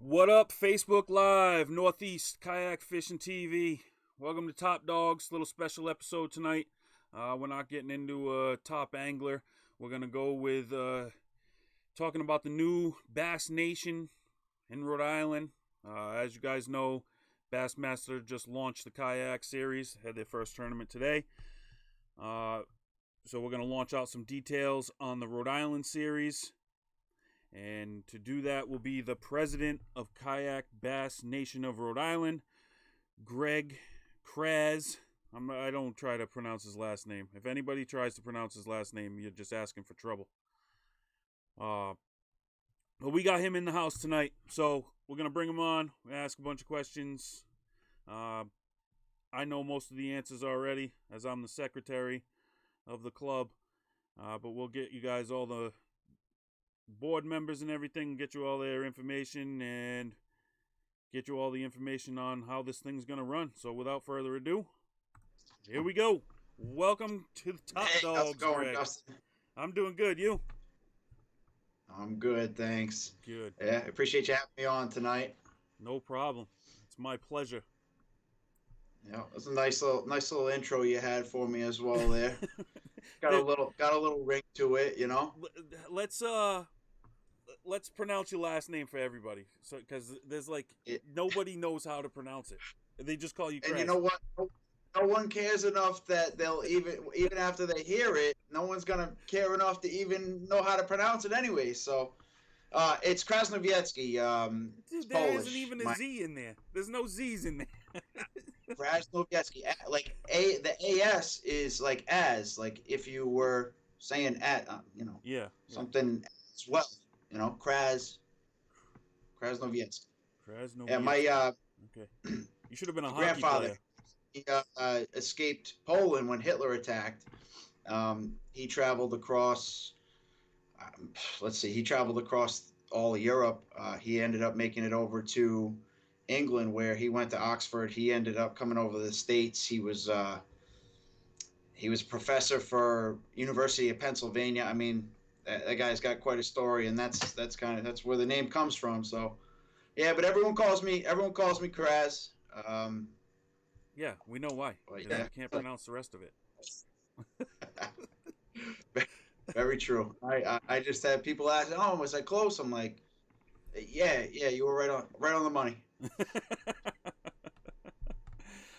What up, Facebook Live, Northeast Kayak Fishing TV. Welcome to Top Dogs, little special episode tonight. We're not getting into a top angler. We're going to go with talking about the new Bass Nation in Rhode Island. As you guys know, Bassmaster just launched the Kayak Series, had their first tournament today. So we're going to launch out some details on the Rhode Island Series. And to do that will be the president of Kayak Bass Nation of Rhode Island, KRAZ. I don't try to pronounce his last name. If anybody tries to pronounce his last name, you're just asking for trouble. But we got him in the house tonight, so we're going to bring him on, ask a bunch of questions. I know most of the answers already, as I'm the secretary of the club. But we'll get you guys all the board members and everything, get you all their information, and get you all the information on how this thing's going to run. So without further ado, here we go. Welcome to the Top Dogs, how's it going, Greg. Dustin? I'm doing good. You? I'm good, thanks. Good. Yeah, I appreciate you having me on tonight. No problem. It's my pleasure. Yeah, it's a nice little intro you had for me as well there. got a little ring to it, you know. Let's pronounce your last name for everybody, so because there's nobody knows how to pronounce it. They just call you KRAZ. And you know what? No one cares enough that they'll even after they hear it, no one's gonna care enough to even know how to pronounce it anyway. So, it's Krasnowiecki. Dude, there Polish. isn't even a Z in there. There's no Z's in there. Krasnowiecki. Like the A.S. is like as, like if you were saying at, something as well. You know, Krasnowiecki. Krasnowiecki. Yeah, my okay. You should have been a hockey grandfather. player. He escaped Poland when Hitler attacked. He traveled across. He traveled across all of Europe. He ended up making it over to England, where he went to Oxford. He ended up coming over to the States. He was a professor for University of Pennsylvania. I mean, that guy's got quite a story, and that's where the name comes from. So, yeah, but everyone calls me KRAZ. Yeah, we know why. Yeah. You can't pronounce the rest of it. Very true. I just had people ask, "Oh, was I close?" I'm like, "Yeah, you were right on the money."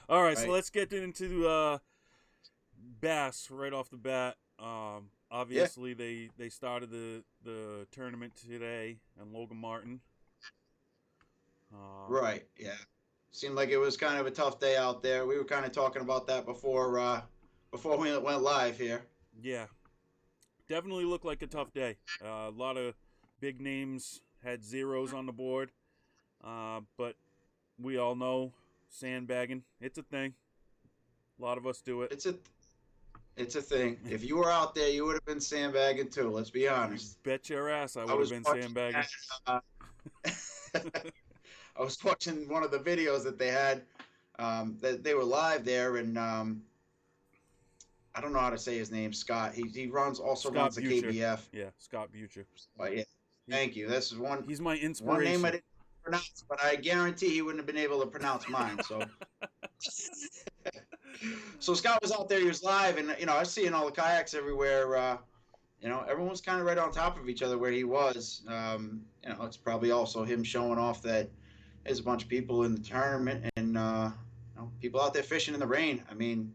All right, so let's get into Bass right off the bat. Obviously, they started the tournament today in Logan Martin. Right. Yeah. Seemed like it was kind of a tough day out there. We were kind of talking about that before we went live here. Yeah. Definitely looked like a tough day. A lot of big names had zeros on the board. But we all know sandbagging, it's a thing. A lot of us do it. It's a thing. If you were out there, you would have been sandbagging too. Let's be honest. Bet your ass I would have been sandbagging. I was watching one of the videos that they had. That they were live there, and I don't know how to say his name. Scott. He runs the KBF. Yeah, Scott Butcher. Yeah. Thank you. This is one. He's my inspiration. One name I didn't pronounce, but I guarantee he wouldn't have been able to pronounce mine. So. So Scott was out there. He was live, and I was seeing all the kayaks everywhere. Everyone was kind of right on top of each other where he was. It's probably also him showing off that there's a bunch of people in the tournament, and people out there fishing in the rain. I mean,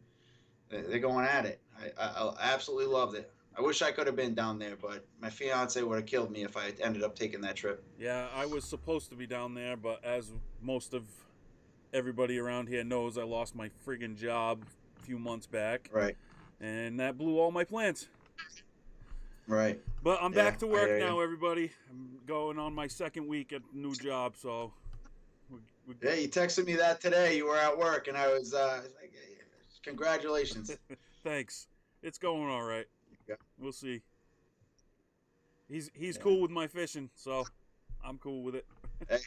they're going at it. I absolutely loved it. I wish I could have been down there, but my fiance would have killed me if I ended up taking that trip. Yeah, I was supposed to be down there, but as most of everybody around here knows, I lost my friggin' job a few months back. Right. And that blew all my plans. Right. But I'm back to work now, everybody. I'm going on my second week at a new job, so. Yeah, you texted me that today. You were at work, and I was like, congratulations. Thanks. It's going all right. Yeah. We'll see. He's cool with my fishing, so I'm cool with it. Hey,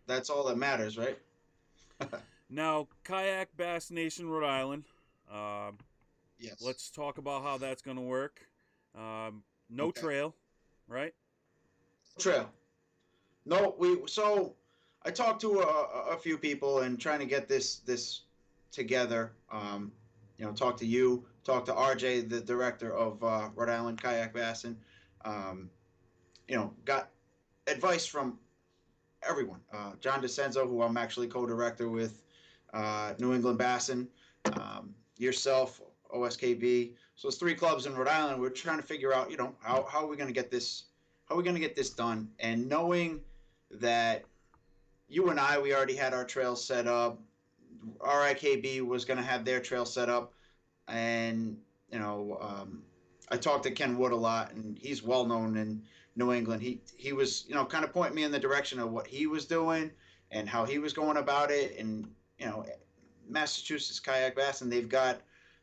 that's all that matters, right? Now, Kayak Bass Nation, Rhode Island. Yes. Let's talk about how that's going to work. No trail, right? Trail. No, I talked to a few people and trying to get this together. Talk to you, talk to RJ, the director of Rhode Island Kayak Bassin. Um, got advice from everyone. John DeCenzo, who I'm actually co-director with, New England Bassin, yourself, OSKB. So it's three clubs in Rhode Island. We're trying to figure out, how are we going to get this, how are we going to get this done? And knowing that you and I, we already had our trails set up. RIKB was going to have their trail set up, and I talked to Ken Wood a lot, and he's well known in New England. He was kind of pointing me in the direction of what he was doing and how he was going about it, and you know Massachusetts Kayak Bass, and they got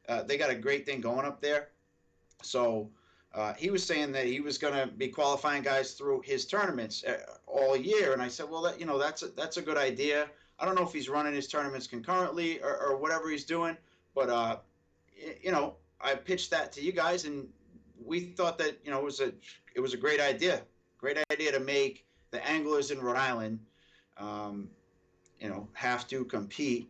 a great thing going up there. So he was saying that he was going to be qualifying guys through his tournaments all year, and I said, well, that's a good idea. I don't know if he's running his tournaments concurrently or whatever he's doing, but I pitched that to you guys, and we thought that it was a great idea to make the anglers in Rhode Island, um, have to compete,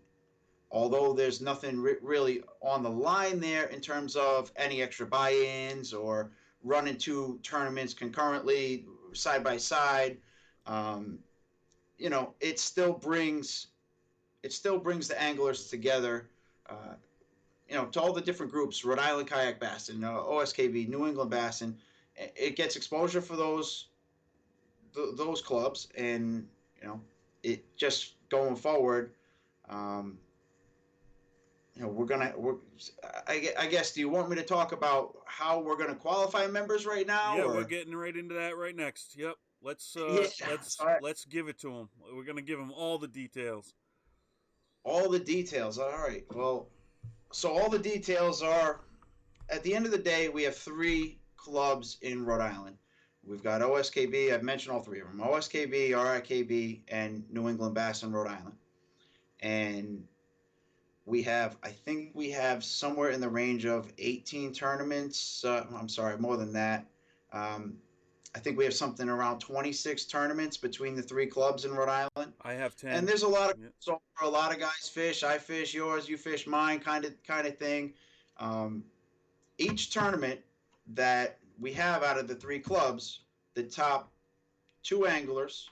although there's nothing really on the line there in terms of any extra buy-ins or running two tournaments concurrently side by side. Um, it still brings the anglers together. To all the different groups, Rhode Island Kayak Bassin, OSKB, New England Bassin. It gets exposure for those clubs, and it just going forward. Um, I guess, do you want me to talk about how we're gonna qualify members right now, Yeah, we're or? getting right into that right next. Yep. Let's Yeah, let's give it to them. We're gonna give them all the details. all the details. All right. Well, so all the details are, at the end of the day, we have three clubs in Rhode Island. We've got OSKB. I've mentioned all three of them: OSKB, RIKB, and New England Bass in Rhode Island. And I think we have somewhere in the range of 18 tournaments. I'm sorry, more than that. Um, I think we have something around 26 tournaments between the three clubs in Rhode Island. I have And 10. there's a lot of Yep. so a lot of guys fish. I fish yours, you fish mine, kind of thing. Um, each tournament that we have out of the three clubs, the top two anglers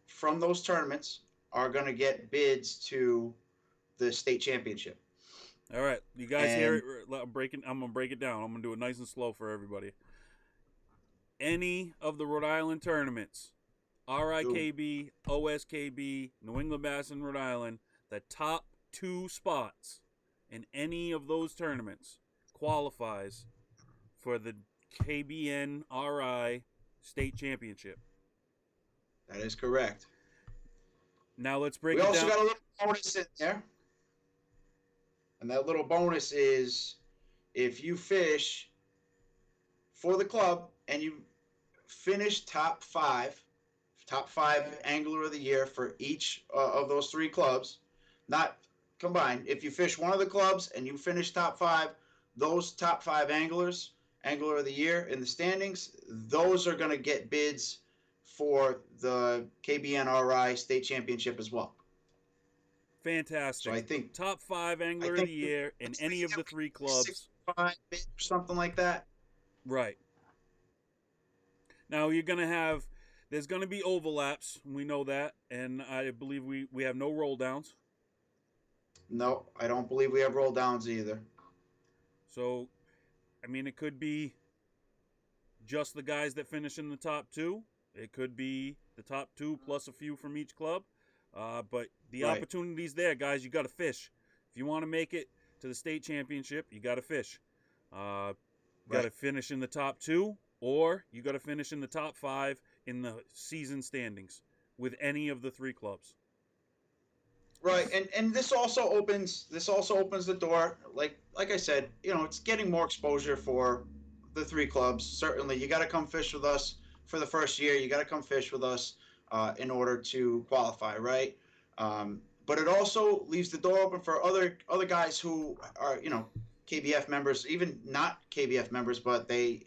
from those tournaments are going to get bids to the state championship. All right, you guys hear And it? I'm gonna break it down. I'm gonna do it nice and slow for everybody. Any of the Rhode Island tournaments, RIKB, OSKB, New England Bass in Rhode Island, the top two spots in any of those tournaments qualifies for the KBNRI state championship. that is correct. Now let's break We it also down. got a little bonus in there, and that little bonus is if you fish for the club and you finish top five angler of the year for each of those three clubs, not combined. If you fish one of the clubs and you finish top five, those top five anglers, angler of the year in the standings, those are going to get bids for the KBNRI state championship as well. So Fantastic. I think Top five I angler of think the year in any of the three clubs. 65 bids or something like that. Right. Now there's gonna be overlaps. We know that, and I believe we have no roll downs. No, I don't believe we have roll downs either. So, I mean, it could be just the guys that finish in the top two. It could be the top two plus a few from each club. But the Right. opportunity's there, guys. You got to fish. If you want to make it to the state championship, you got to fish. Got to Right. finish in the top two, or you got to finish in the top five in the season standings with any of the three clubs. Right, and this also opens the door. Like I said, it's getting more exposure for the three clubs. Certainly, you got to come fish with us for the first year. You got to come fish with us in order to qualify, right? But it also leaves the door open for other guys who are KBF members, even not KBF members, but they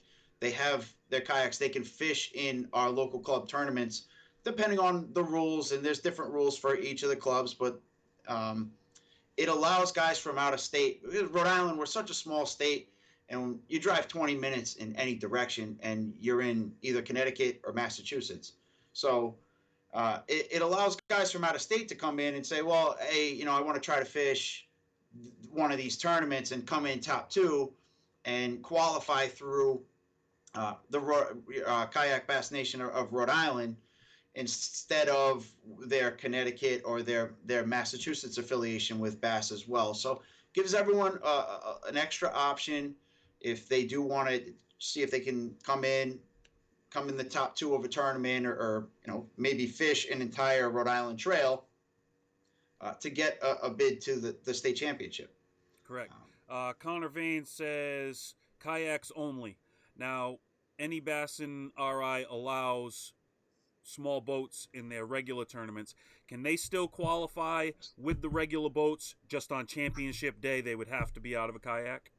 have their kayaks. They can fish in our local club tournaments depending on the rules, and there's different rules for each of the clubs, but um, it allows guys from out of state. Rhode Island, we're such a small state, and you drive 20 minutes in any direction, and you're in either Connecticut or Massachusetts. So it allows guys from out of state to come in and say, well, hey, I want to try to fish one of these tournaments and come in top two and qualify through the Kayak Bass Nation of Rhode Island instead of their Connecticut or their Massachusetts affiliation with Bass as well. So gives everyone an extra option if they do want to see if they can come in the top two of a tournament, or maybe fish an entire Rhode Island trail to get a bid to the state championship. Correct. Connor Vane says kayaks only. Now, any Bassin RI allows small boats in their regular tournaments. Can they still qualify with the regular boats? Just on championship day, they would have to be out of a kayak?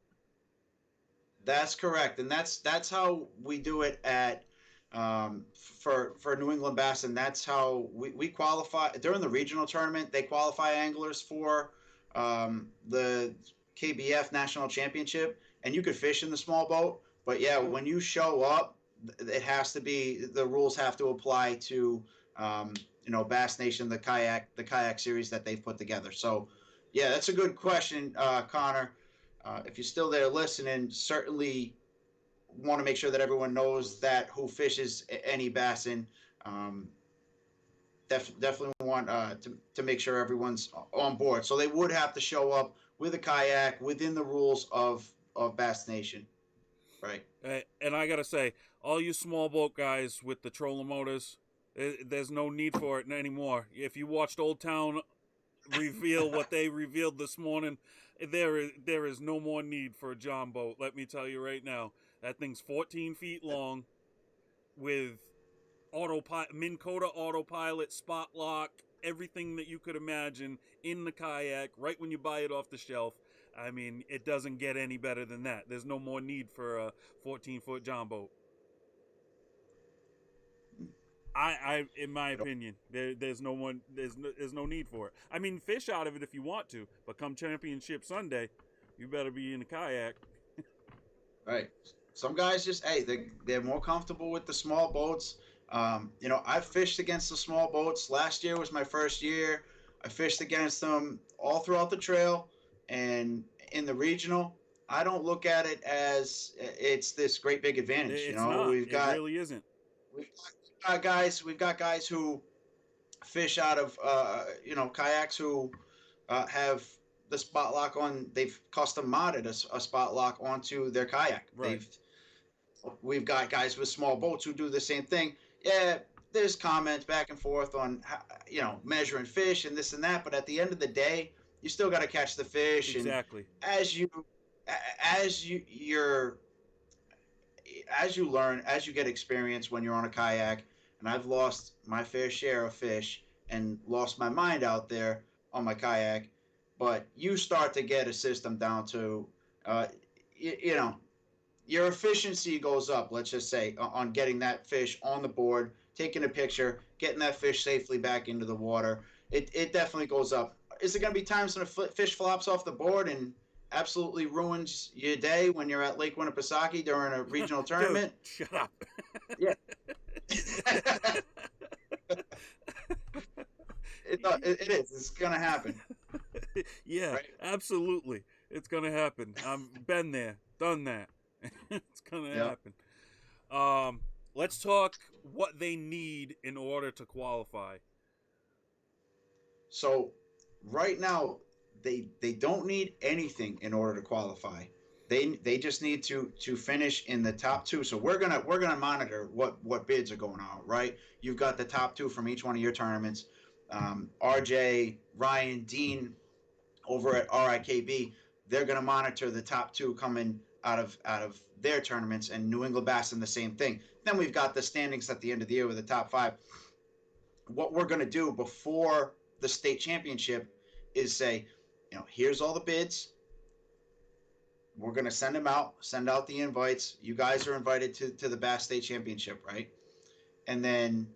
That's correct, and that's how we do it at for New England Bass, and that's how we qualify during the regional tournament. They qualify anglers for the KBF National Championship, and you could fish in the small boat. But yeah, when you show up, it has to be the rules have to apply to Bass Nation, the kayak series that they've put together. So yeah, that's a good question, Connor. If you're still there listening, certainly want to make sure that everyone knows that who fishes any bassin. Um, definitely want to make sure everyone's on board. So they would have to show up with a kayak within the rules of Bass Nation, right? And I gotta say, all you small boat guys with the trolling motors, there's no need for it anymore. If you watched Old Town reveal what they revealed this morning, there is no more need for a John boat. Let me tell you right now, that thing's 14 feet long with autopilot, Minn Kota autopilot, spot lock, everything that you could imagine in the kayak. Right when you buy it off the shelf, I mean, it doesn't get any better than that. There's no more need for a 14-foot John boat. In my opinion, there's no need for it. I mean, fish out of it if you want to, but come Championship Sunday, you better be in a kayak. Right. Some guys just they're more comfortable with the small boats. I've fished against the small boats. Last year was my first year. I fished against them all throughout the trail, and in the regional, I don't look at it as it's this great big advantage. It's not. We've It got really isn't. we've got guys who fish out of kayaks who have the spot lock on. They've custom modded a spot lock onto their kayak. Right. We've got guys with small boats who do the same thing. Yeah, there's comments back and forth on measuring fish and this and that, but at the end of the day, you still got to catch the fish. Exactly. And as you learn, as you get experience when you're on a kayak, and I've lost my fair share of fish and lost my mind out there on my kayak, but you start to get a system down to, uh, you know, your efficiency goes up, let's just say, on getting that fish on the board, taking a picture, getting that fish safely back into the water. It definitely goes up. Is there going to be times when a fish flops off the board and absolutely ruins your day when you're at Lake Winnipesaukee during a regional tournament? Dude, shut up. Yeah. It is. It's going to happen. Yeah, right? Absolutely. It's going to happen. I've been there, done that. It's going to happen. Let's talk what they need in order to qualify. So right now, they don't need anything in order to qualify. They just need to finish in the top two. So we're gonna monitor what bids are going on. Right, you've got the top two from each one of your tournaments. RJ, Ryan, Dean, over at RIKB, they're gonna monitor the top two coming out of their tournaments, and New England Bass and the same thing. Then we've got the standings at the end of the year with the top five. What we're gonna do before the state championship is say, here's all the bids. We're going to send out the invites. You guys are invited to the Bass State Championship, right? And then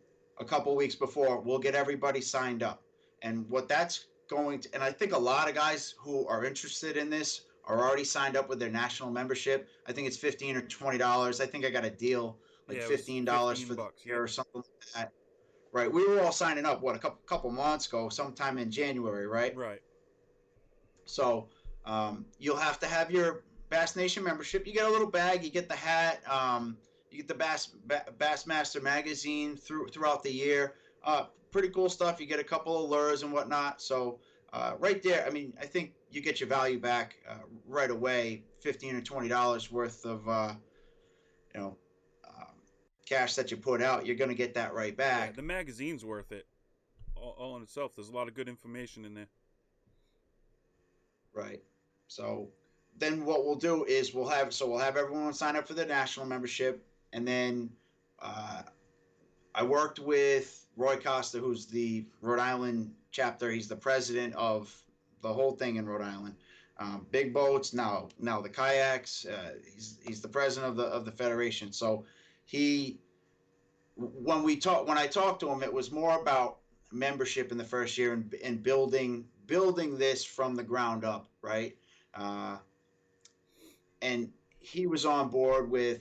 a couple weeks before, we'll get everybody signed up. And what that's going to, and I think a lot of guys who are interested in this are already signed up with their national membership. I think it's $15 or $20. I think I got a deal like Yeah, it was $15 15 for the bucks. year Yep. or something like that. Right. We were all signing up what a couple months ago, sometime in January, right? Right. So you'll have to have your Bass Nation membership. You get a little bag. You get the hat. You get the Bassmaster magazine throughout the year. Pretty cool stuff. You get a couple of lures and whatnot. So right there, I mean, I think you get your value back right away. $15 or $20 worth of you know um, cash that you put out. You're going to get that right Yeah, back. the magazine's worth it all in itself. There's a lot of good information in there. Right. So then what we'll do is we'll have everyone sign up for the national membership, and then uh, I worked with Roy Costa, who's the Rhode Island chapter. He's the president of the whole thing in Rhode Island. Big boats now the kayaks. He's the president of the federation. So he when I talked to him, it was more about membership in the first year and building this from the ground up, right? Uh, and he was on board with,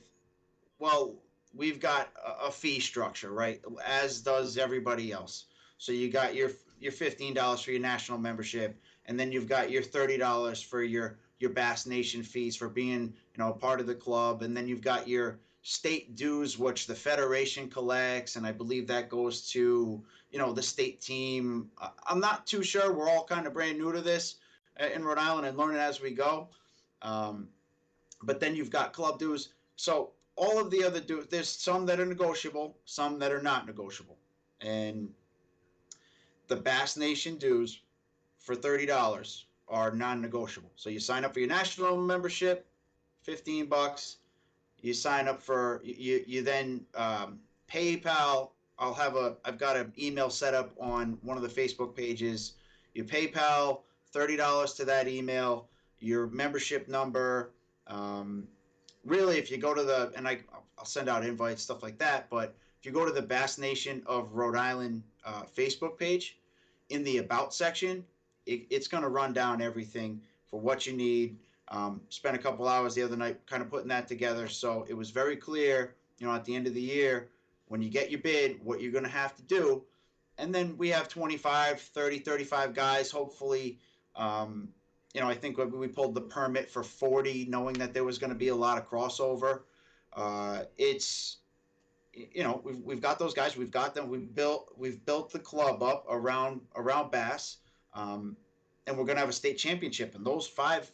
well, we've got a fee structure, right? As does everybody else. So you got your $15 for your national membership, and then you've got your $30 for your Bass Nation fees for being a part of the club, and then you've got your state dues, which the federation collects, and I believe that goes to the state team. I'm not too sure. We're all kind of brand new to this in Rhode Island and learning as we go. Um, but then you've got club dues. So all of the other dues, there's some that are negotiable, some that are not negotiable. And the Bass Nation dues for $30 are non-negotiable. So you sign up for your national membership, $15. You sign up for you then PayPal. I've got an email set up on one of the Facebook pages. You PayPal $30 to that email, your membership number. Um, Really, if you go to I'll send out invites, stuff like that. But if you go to the Bass Nation of Rhode Island Facebook page, in the About section, it's going to run down everything for what you need. Spent a couple hours the other night kind of putting that together. So it was very clear, at the end of the year, when you get your bid, what you're going to have to do. And then we have 25, 30, 35 guys, hopefully. I think we pulled the permit for 40, knowing that there was going to be a lot of crossover. It's we've got those guys. We've got them. We've built the club up around Bass, and we're gonna have a state championship. And those five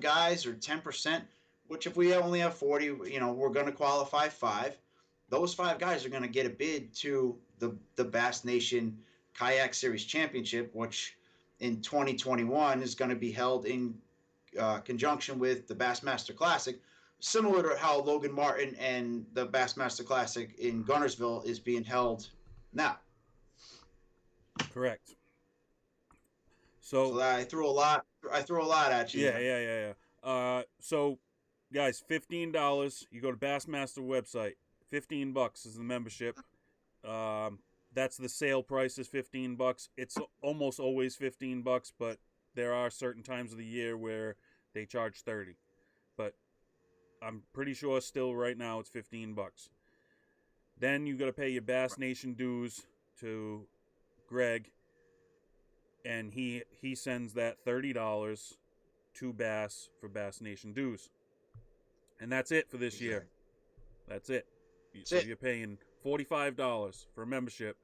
guys are 10%. Which if we only have 40, we're gonna qualify five. Those five guys are gonna get a bid to the Bass Nation Kayak Series Championship, which in 2021 is going to be held in conjunction with the Bassmaster Classic, similar to how Logan Martin and the Bassmaster Classic in Gunnersville is being held now. Correct. So So that I threw a lot at you yeah, there. yeah, yeah, yeah. So guys, $15. You go to Bassmaster website. $15 is the membership. Um, that's the sale price is $15. It's almost always $15, but there are certain times of the year where they charge 30. But I'm pretty sure still right now it's $15. Then you got to pay your Bass Nation dues to Greg, and he sends that $30 to Bass for Bass Nation dues, and that's it for this year. Exactly. That's it. That's So it. you're paying $45 for a membership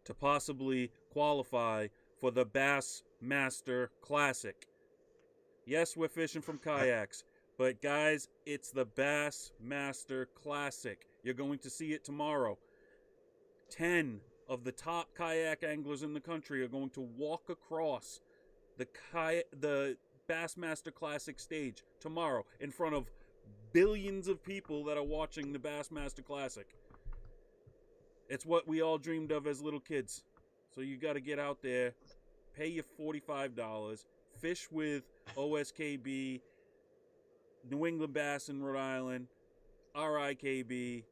to possibly qualify for the Bass Master Classic. Yes, we're fishing from kayaks, but guys, it's the Bass Master Classic. You're going to see it tomorrow. 10 of the top kayak anglers in the country are going to walk across the Bassmaster Classic stage tomorrow in front of billions of people that are watching the Bassmaster Classic. It's what we all dreamed of as little kids. So you got to get out there, pay your $45, fish with OSKB, New England Bass in Rhode Island, RIKB.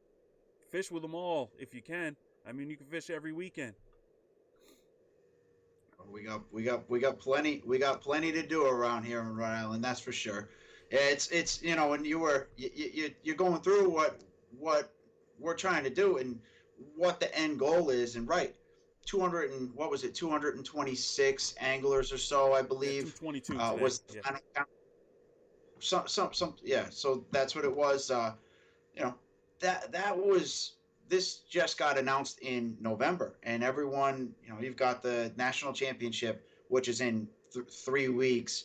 Fish with them all if you can. I mean, you can fish every weekend. We got plenty to do around here in Rhode Island. That's for sure. It's when you're going through what we're trying to do and what the end goal is, and right, 200 and what was it, 226 anglers or so, I Yeah, believe, 222 today. was the Yeah. final count. Some yeah. So that's what it was. You know that was this just got announced in November, and everyone, you've got the national championship, which is in 3 weeks.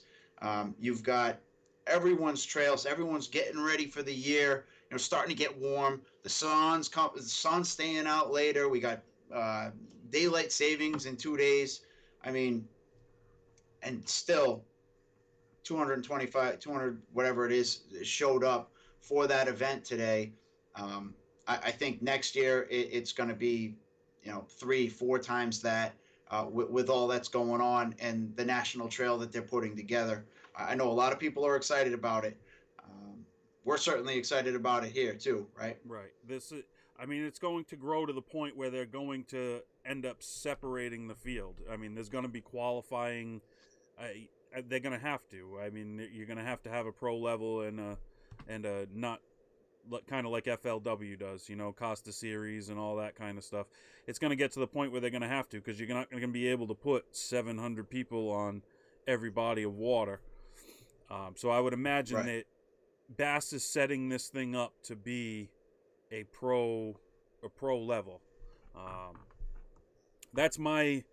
You've got everyone's trails, everyone's getting ready for the year. Starting to get warm. The sun's staying out later. We got uh, daylight savings in 2 days. I mean, and still 225, 200, whatever it is, showed up for that event today. Um, I think next year it's going to be, 3, 4 times that, with all that's going on and the national trail that they're putting together. I know a lot of people are excited about it. We're certainly excited about it here too, right? Right. I mean, it's going to grow to the point where they're going to end up separating the field. I mean, there's going to be qualifying. They're going to have to. I mean, you're going to have a pro level and not kind of like FLW does, Costa Series and all that kind of stuff. It's going to get to the point where they're going to have to, because you're not going to be able to put 700 people on every body of water. So I would imagine Right. that B.A.S.S is setting this thing up to be a pro level. Um, that's my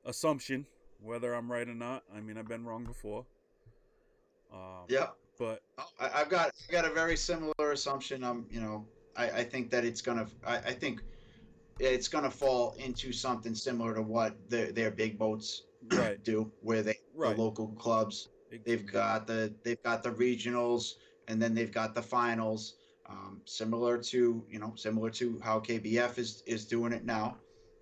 assumption. Whether I'm right or not, I mean, I've been wrong before. Yeah. But I've got a very similar assumption. I think that I think it's gonna fall into something similar to what their big boats right, do, where the right, local clubs, ex- they've got the regionals, and then they've got the finals. Similar to how KBF is doing it now.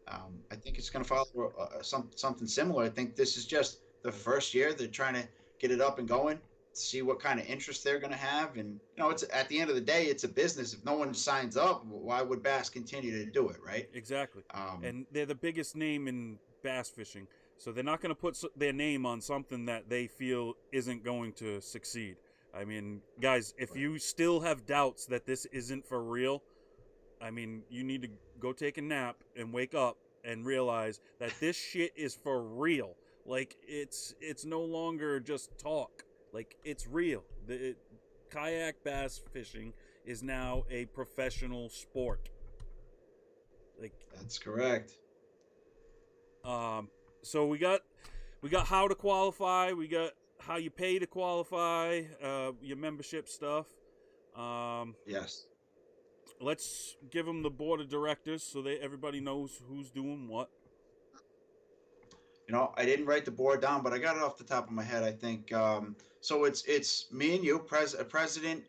I think it's going to follow something similar. I think this is just the first year they're trying to get it up and going, see what kind of interest they're going to have, and it's at the end of the day, it's a business. If no one signs up, why would Bass continue to do it, right? exactly. Um, And they're the biggest name in bass fishing, so they're not going to put their name on something that they feel isn't going to succeed. I mean, guys, if right. you still have doubts that this isn't for real, I mean, you need to go take a nap and wake up and realize that this shit is for real. Like it's no longer just talk. Like it's real. Kayak bass fishing is now a professional sport. Like That's correct. um so we got how to qualify, we got how you pay to qualify, your membership stuff. Um Yes. let's give them the board of directors so that everybody knows who's doing what. I didn't write the board down, but I got it off the top of my head. I think so. It's me and you, president,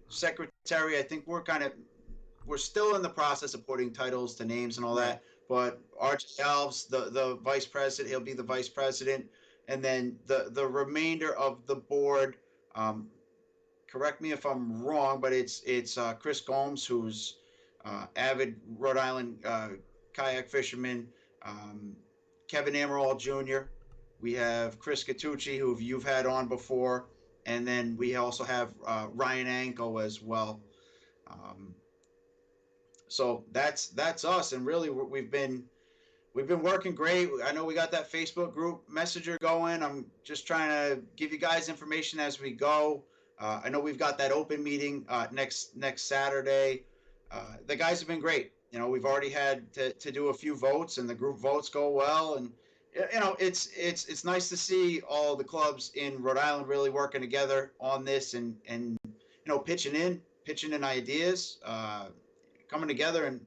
secretary. I think we're still in the process of putting titles to names and all Right. that. But RJ Alves, the vice president, he'll be the vice president, and then the remainder of the board. Um, Correct me if I'm wrong, but it's Chris Gomes, who's avid Rhode Island kayak fisherman. Um, Kevin Amaral Jr. We have Chris Catucci, who you've had on before, and then we also have Ryan Anko as well. Um, so that's us, and really we've been working great. I know we got that Facebook group messenger going. I'm just trying to give you guys information as we go. I know we've got that open meeting next Saturday. The guys have been great. We've already had to do a few votes, and the group votes go well. And it's nice to see all the clubs in Rhode Island really working together on this, and pitching in ideas, coming together and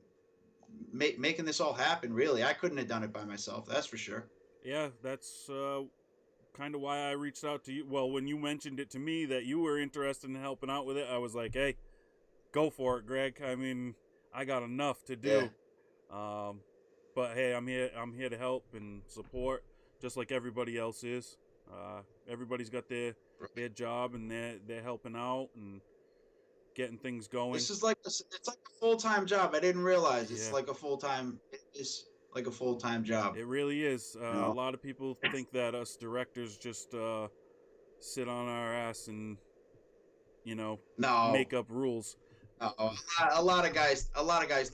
making this all happen. Really, I couldn't have done it by myself. That's for sure. Yeah, that's kind of why I reached out to you. Well, when you mentioned it to me that you were interested in helping out with it, I was like, hey, go for it, Greg. I mean, I got enough to Yeah, do. Um, but hey, I'm here. I'm here to help and support, just like everybody else is. Everybody's got their job and they're helping out, and getting things going. This is like it's like a full-time job. I didn't realize it's Yeah. like a full-time. It's like a full-time job. It really is. You A know? lot of people think that us directors just sit on our ass and No, make up rules. no. A lot of guys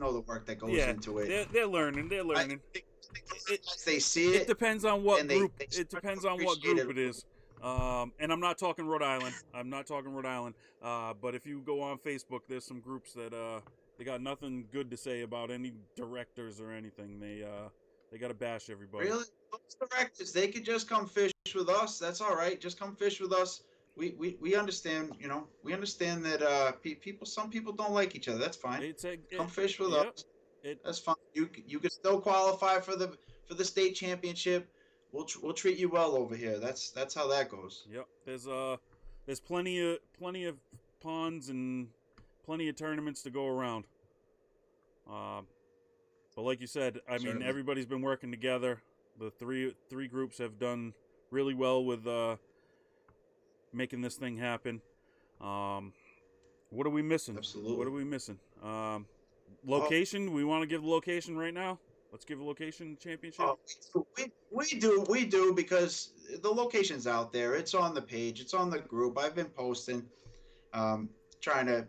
know the work that goes Yeah, into it. they're learning. They're I learning. think a lot It of guys, they see it it depends on what and group. they It start to depends on what appreciate group it. it is. And I'm not talking Rhode Island. I'm not talking Rhode Island. But if you go on Facebook, there's some groups that they got nothing good to say about any directors or anything. They got to bash everybody. Really, those directors, they could just come fish with us. That's all right. Just come fish with us. We understand. You know, we understand that people, some people don't like each other. That's fine. Come fish with yep. us. That's fine. You can still qualify for the state championship. We'll treat you well over here. That's how that goes. Yep. There's plenty of ponds and plenty of tournaments to go around. Um, but like you said, I mean, Certainly. everybody's been working together. The three groups have done really well with making this thing happen. What are we missing? Absolutely. What are we missing? Oh, Location. We want to give the location right now. Let's give a location championship. we do because the location's out there. It's on the page. It's on the group. I've been posting, um, trying to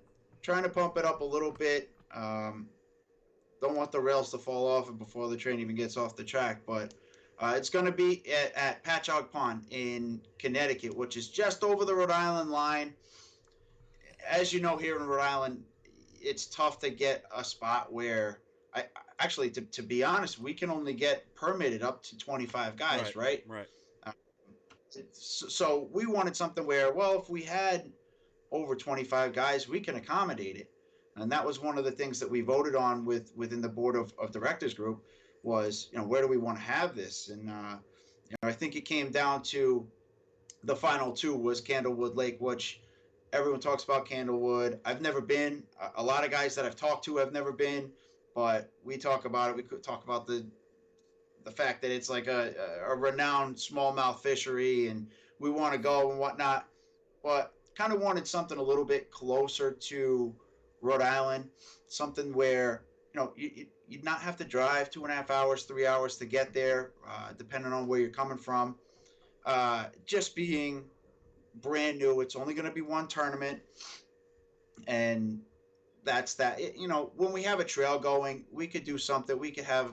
pump it up a little bit. Don't want the rails to fall off before the train even gets off the track, but it's going to be at Patchogue Pond in Connecticut, which is just over the Rhode Island line. As you know, here in Rhode Island, it's tough to get a spot where I actually, to be honest, we can only get permitted up to 25 guys, right? Right. Uh, so we wanted something where, well, if we had over 25 guys, we can accommodate it. And that was one of the things that we voted on within the board of directors group was, where do we want to have this? And, I think it came down to the final two was Candlewood Lake, which everyone talks about Candlewood. I've never been. A lot of guys that I've talked to have never been, but we talk about it. We could talk about the fact that it's like a renowned smallmouth fishery, and we want to go and whatnot. But kind of wanted something a little bit closer to Rhode Island, something where you'd not have to drive 2.5 hours, 3 hours to get there, depending on where you're coming from. Just being brand new, it's only going to be one tournament, and that's that. When we have a trail going, we could do something. We could have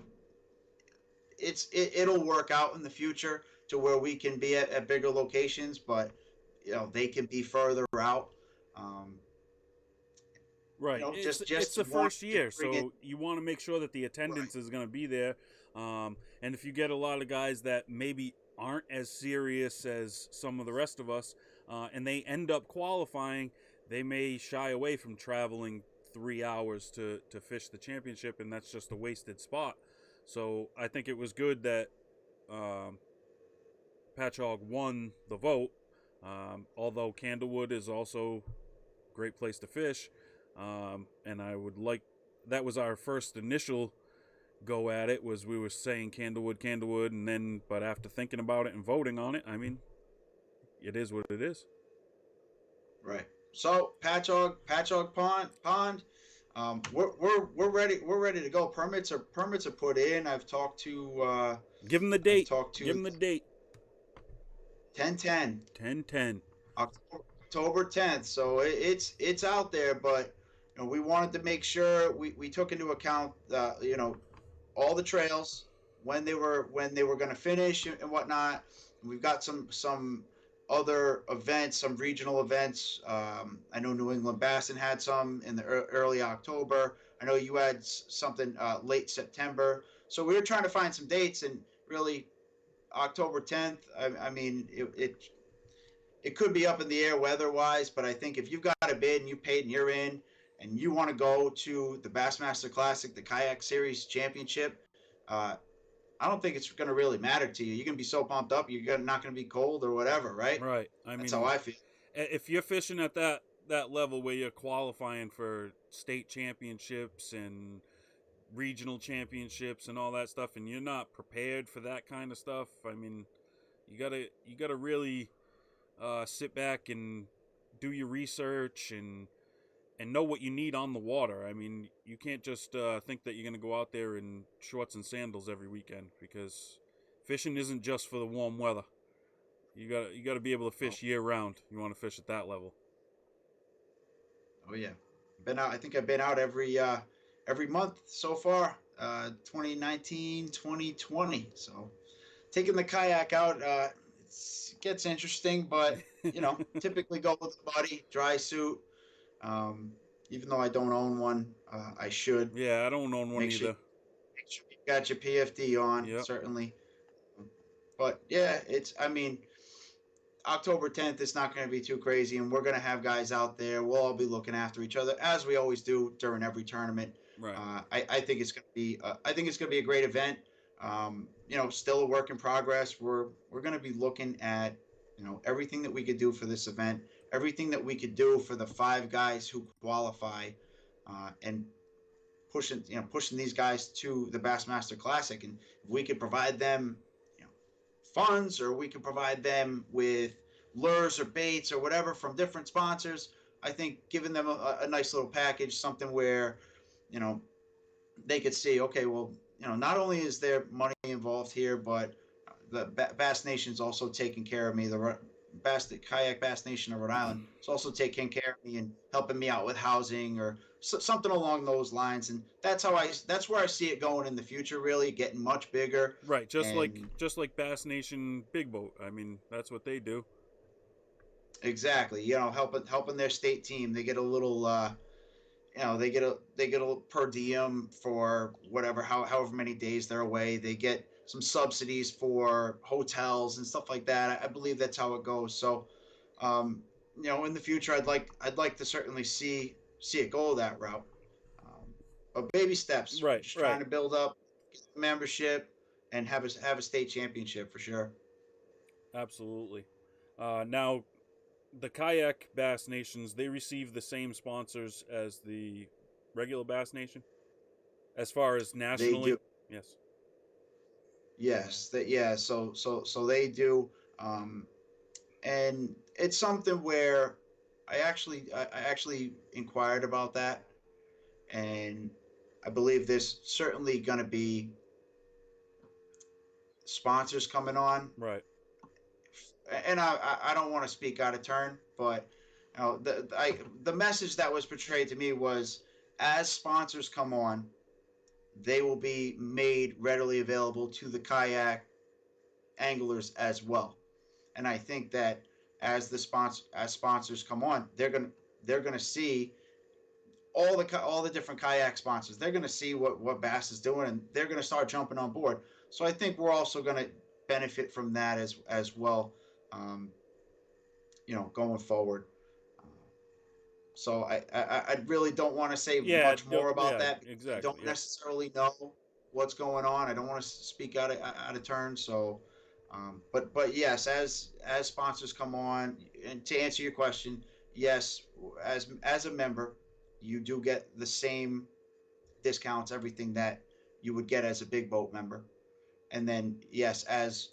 it'll work out in the future to where we can be at bigger locations, but they can be further out. Um, Right. It's just the want first to year, bring it so you want to make sure that the right. attendance is going to be there. And if you get a lot of guys that maybe aren't as serious as some of the rest of us, and they end up qualifying, they may shy away from traveling 3 hours to fish the championship, and that's just a wasted spot. So I think it was good that um, Patchogue won the vote. Although Candlewood is also a great place to fish. And I would like that was our first initial go at it was we were saying Candlewood, and then but after thinking about it and voting on it, I mean, it is what it is. Right. So Patchogue Pond. We're ready. We're ready to go. Permits are put in. Give them the I've date. talked Give to them the date. 10/10. 10/10. October 10th. So it's out there, but we wanted to make sure we took into account all the trails when they were going to finish and whatnot. We've got some other events, some regional events. I know New England Bassin had some in the early October. I know you had something late September. So we were trying to find some dates, and really October 10th. I mean, it could be up in the air weather-wise, but I think if you've got a bid and you paid and you're in, and you want to go to the Bassmaster Classic, the Kayak Series Championship, uh, I don't think it's going to really matter to you. You're going to be so pumped up, you're not going to be cold or whatever, right? Right. I That's how mean, I feel. if you're fishing at that level where you're qualifying for state championships and regional championships and all that stuff, and you're not prepared for that kind of stuff, I mean, you gotta really sit back and do your research and know what you need on the water. I mean, you can't just think that you're going to go out there in shorts and sandals every weekend, because fishing isn't just for the warm weather. You got to be able to Oh, fish year round. You want to fish at that level. oh yeah, been out. I think I've been out every month so far. 2019, 2020. So taking the kayak out, it gets interesting, but typically go with a buddy, dry suit. Um, Even though I don't own one, I should. Yeah, I don't own one Make sure, either. make sure you got your PFD on, Yep. certainly. But yeah, it's. I mean, October 10th, it's not going to be too crazy, and we're going to have guys out there. We'll all be looking after each other as we always do during every tournament. Right. I think it's going to be. I think it's going to be a great event. Still a work in progress. We're going to be looking at everything that we could do for this event, everything that we could do for the 5 guys who qualify, and pushing these guys to the Bassmaster Classic. And if we could provide them funds, or we could provide them with lures or baits or whatever from different sponsors, I think giving them a nice little package, something where you know they could see, okay, well, not only is there money involved here, but the Bass Nation's also taking care of me. The Kayak Bass Nation of Rhode Island is also taking care of me and helping me out with housing or something along those lines. And that's where I see it going in the future. Really getting much bigger. Right. And Just like Bass Nation Big Boat. I mean, that's what they do. exactly, helping their state team. They get a little they get a per diem for however many days they're away. They get some subsidies for hotels and stuff like that. I believe that's how it goes. So, in the future, I'd like to certainly see it go that route. But baby steps. We're Right. just trying Right. to build up membership and have a state championship for sure. Absolutely. Now, the Kayak Bass Nations, they receive the same sponsors as the regular Bass Nation, as far as They do. nationally. Yes. Yes. That. Yeah. So they do. Um, and it's something where I actually inquired about that, and I believe there's certainly going to be sponsors coming on. Right. And I don't want to speak out of turn, but the message that was portrayed to me was, as sponsors come on, they will be made readily available to the kayak anglers as well. And I think that as sponsors come on, they're gonna see all the different kayak sponsors. They're gonna see what Bass is doing, and they're gonna start jumping on board. So I think we're also gonna benefit from that as well, um, going forward. Uh, So I really don't want to say Yeah. much more about Yeah. that, because I Exactly. don't Yep. necessarily know what's going on. I don't want to speak out of turn. So, but yes, as sponsors come on, and to answer your question, yes, as a member, you do get the same discounts, everything that you would get as a big boat member. And then yes, as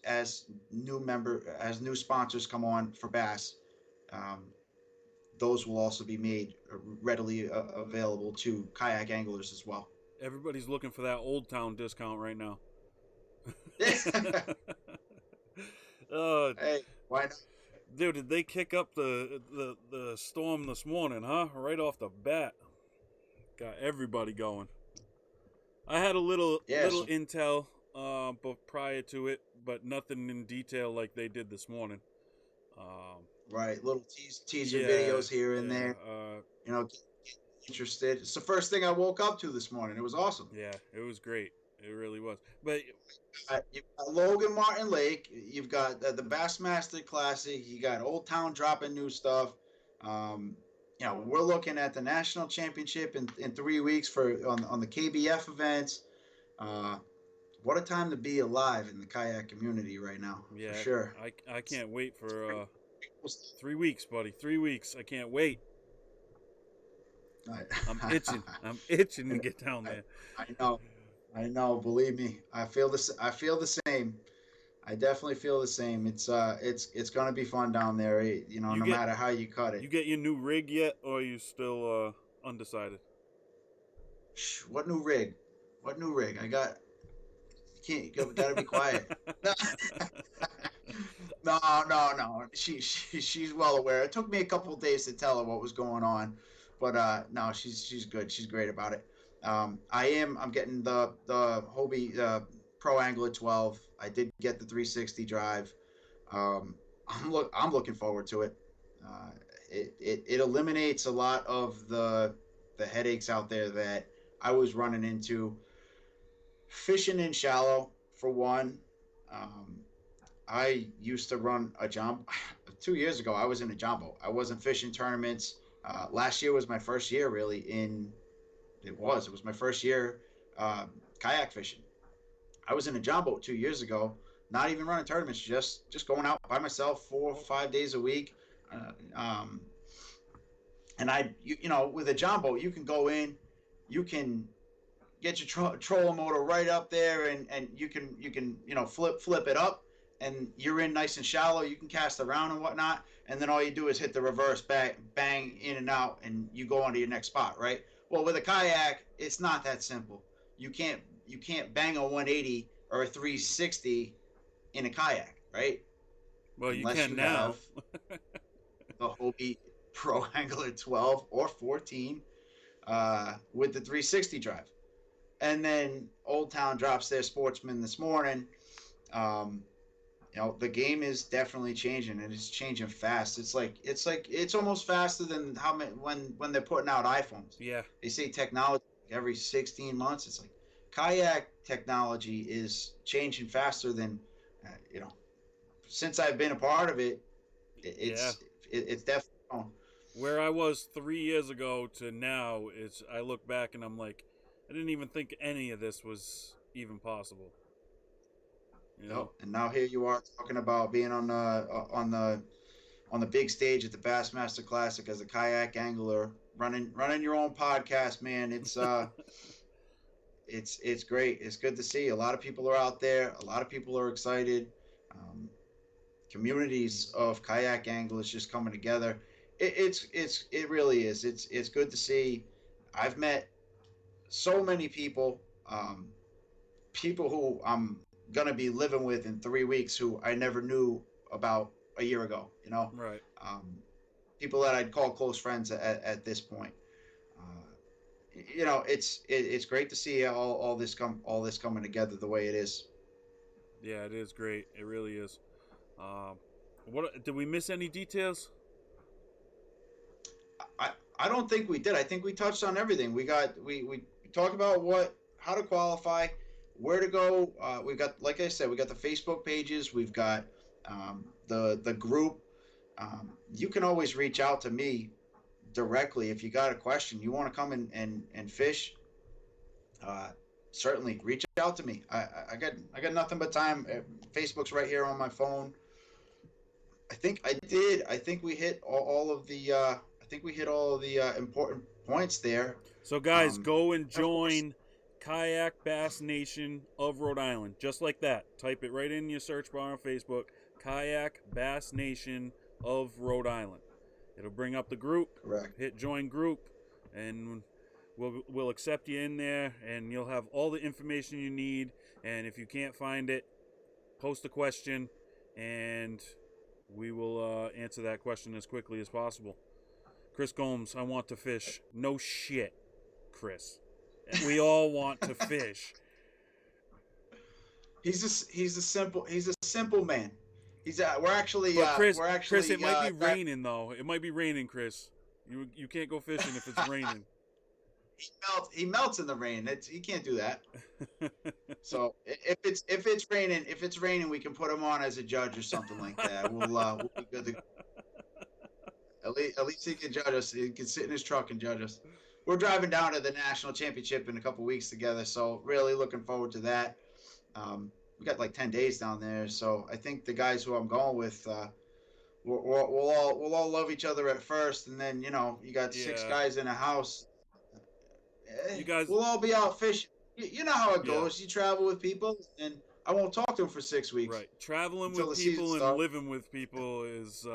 new sponsors come on for Bass, um, those will also be made readily available to kayak anglers as well. Everybody's looking for that Old Town discount right now. uh, Hey, why not? Dude, did they kick up the storm this morning, huh? Right off the bat. Got everybody going. I had a little Yes, intel, but prior to it, but nothing in detail like they did this morning. Um, right. Little teaser yeah, videos here and yeah, there. Get interested. It's the first thing I woke up to this morning. It was awesome. yeah. It was great. It really was. But You've got Logan Martin Lake. You've got the Bassmaster Classic. You got Old Town dropping new stuff. Um, we're looking at the national championship in 3 weeks on the KBF events. Uh, what a time to be alive in the kayak community right now, for yeah, sure. I can't wait for 3 weeks, buddy. 3 weeks. I can't wait. I, I'm itching. I'm itching to get down I, there. I know, I know. Believe me, I feel this. I feel the same. I definitely feel the same. It's gonna be fun down there. You No get matter how you cut you it. get your new rig yet, or are you still? undecided. What new rig? What new rig? I got. You can't. Gotta be quiet. No, no, no. She's well aware. It took me a couple of days to tell her what was going on, but no, she's good. She's great about it. I'm getting the Hobie Pro Angler 12. I did get the 360 drive. I'm looking forward to it. Uh, it eliminates a lot of the headaches out there that I was running into fishing in shallow for one. Um, I used to run a jump 2 years ago. I was in a jumbo. I wasn't fishing tournaments. Last year was my first year really in. It was my first year uh, kayak fishing. I was in a jumbo 2 years ago. Not even running tournaments, just going out by myself 4 or 5 days a week. Uh, um, and with a jumbo, you can go in, you can get your trolling motor right up there, and you can flip it up, and you're in nice and shallow. You can cast around and whatnot, and then all you do is hit the reverse bang in and out, and you go on to your next spot, right? Well, with a kayak, it's not that simple. You can't bang a 180 or a 360 in a kayak, right? Well, you Unless can you now. have the Hobie Pro Angler 12 or 14 with the 360 drive. And then Old Town drops their Sportsman this morning. Um, the game is definitely changing, and it's changing fast. It's almost faster than how many, when they're putting out iPhones. Yeah. They say technology every 16 months. It's like kayak technology is changing faster than since I've been a part of it. Yeah. It's definitely grown. Where I was 3 years ago to now, I look back and I'm like, I didn't even think any of this was even possible. You know? And now here you are talking about being on the big stage at the Bassmaster Classic as a kayak angler, running your own podcast, man. It's great. It's good to see. A lot of people are out there. A lot of people are excited. Um, Communities of kayak anglers just coming together. It really is. It's good to see. I've met so many people, people who I'm gonna be living with in 3 weeks who I never knew about a year ago. Right. Um, People that I'd call close friends at this point. It's great to see all this coming together the way it is. Yeah, it is great. It really is. Um, what did we miss any details? I I don't think we did. I think we touched on everything. We talked about how to qualify, where to go. We've got, like I said, we got the Facebook pages. We've got the group. You can always reach out to me directly if you got a question. You want to come and fish. Uh, Certainly reach out to me. I got nothing but time. Facebook's right here on my phone. I think I did. I think we hit all of the. I think we hit all of the important points there. So, guys, go and Of course, join Kayak Bass Nation of Rhode Island. Just like that. Type it right in your search bar on Facebook. Kayak Bass Nation of Rhode Island. It'll bring up the group. correct. Hit join group, and we'll accept you in there, and you'll have all the information you need. And if you can't find it, post a question, and we will answer that question as quickly as possible. Chris Gomes, I want to fish. No shit, Chris. We all want to fish. He's a simple man. We're actually But Chris, we're Chris, actually it might be raining though. It might be raining, Chris. You can't go fishing if it's raining. he melts in the rain. He can't do that. So if it's raining, we can put him on as a judge or something like that. We'll be good to go. At least he can judge us. He can sit in his truck and judge us. We're driving down to the national championship in a couple weeks together, so really looking forward to that. We got like 10 days down there, so I think the guys who I'm going with, we'll all love each other at first, and then you got six Yeah. guys in a house. You guys, We'll all be out fishing. You know how it Yeah. goes. You travel with people, and I won't talk to them for 6 weeks. right? Traveling Until with the season people and starts. living with people is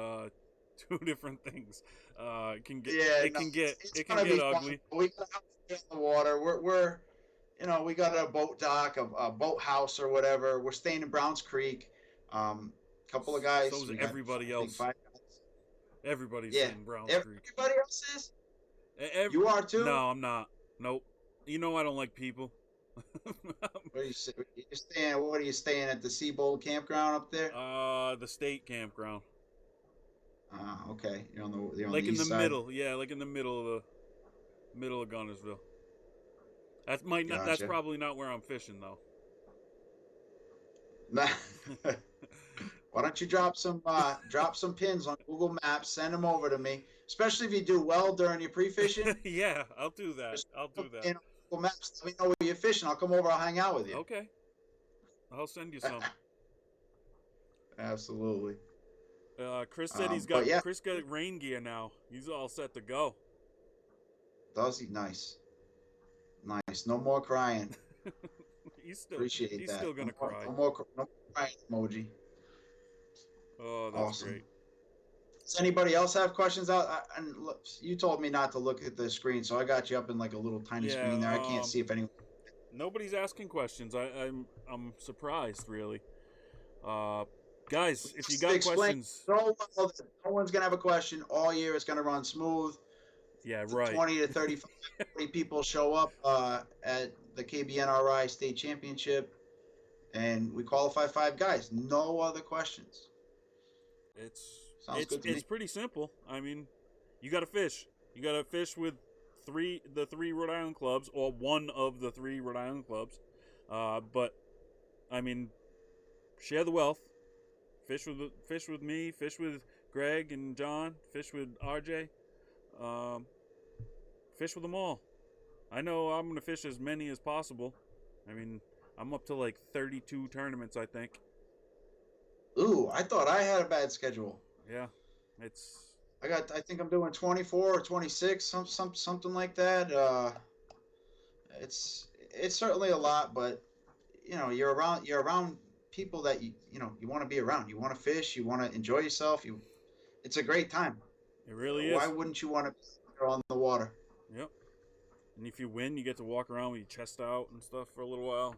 two different things. It can get Yeah, it no, can get it's it can gonna get be fun. ugly. We got out in the water. We're we got a boat dock, a boat house or whatever. We're staying in Browns Creek. Couple of guys. So's We got everybody I think else. 5 guys. Everybody's Yeah, saying Browns Creek. everybody else is. E- ev- You are too. no, I'm not. Nope. You know I don't like people. What are you you staying? What are you staying at the Seabold campground up there? The state campground, Okay. You're on the like in the east side. middle. Yeah, like in the middle of Gunnersville. That might not. That's Gotcha. probably not where I'm fishing though. Nah. Why don't you drop some pins on Google Maps? Send them over to me, especially if you do well during your pre-fishing. Yeah, I'll do that. Just I'll put do that. in Google Maps. Let me know where you're fishing. I'll come over. I'll hang out with you. Okay, I'll send you some. Absolutely. Chris said But yeah, Chris got rain gear now. He's all set to go. does he? Nice, nice. No more crying. he's still Appreciate he's that. still gonna cry. No more crying emoji. Oh, that's Awesome. great. Does anybody else have questions out? And look, you told me not to look at the screen, so I got you up in like a little tiny Yeah. screen there. I can't see if anyone. Nobody's asking questions. I'm surprised really. Uh, guys, if you Just got explain questions, so well that no one's gonna have a question all year. It's gonna run smooth. yeah, The right. 20 to 35 40 people show up at the KBNRI State Championship, and we qualify 5 guys. No other questions. It's Sounds good to it's me. pretty simple. I mean, you got to fish. You got to fish with the three Rhode Island clubs or one of the three Rhode Island clubs. But I mean, share the wealth. Fish with me. Fish with Greg and John. Fish with RJ. Um, fish with them all. I know I'm gonna fish as many as possible. I mean, I'm up to like 32 tournaments, I think. Ooh, I thought I had a bad schedule. Yeah, it's I think I'm doing 24 or 26, something like that. It's certainly a lot, but you're around people that you want to be around. You want to fish, you want to enjoy yourself. It's a great time. it really Why is. wouldn't you want to be on the water? Yep. And if you win, you get to walk around with your chest out and stuff for a little while.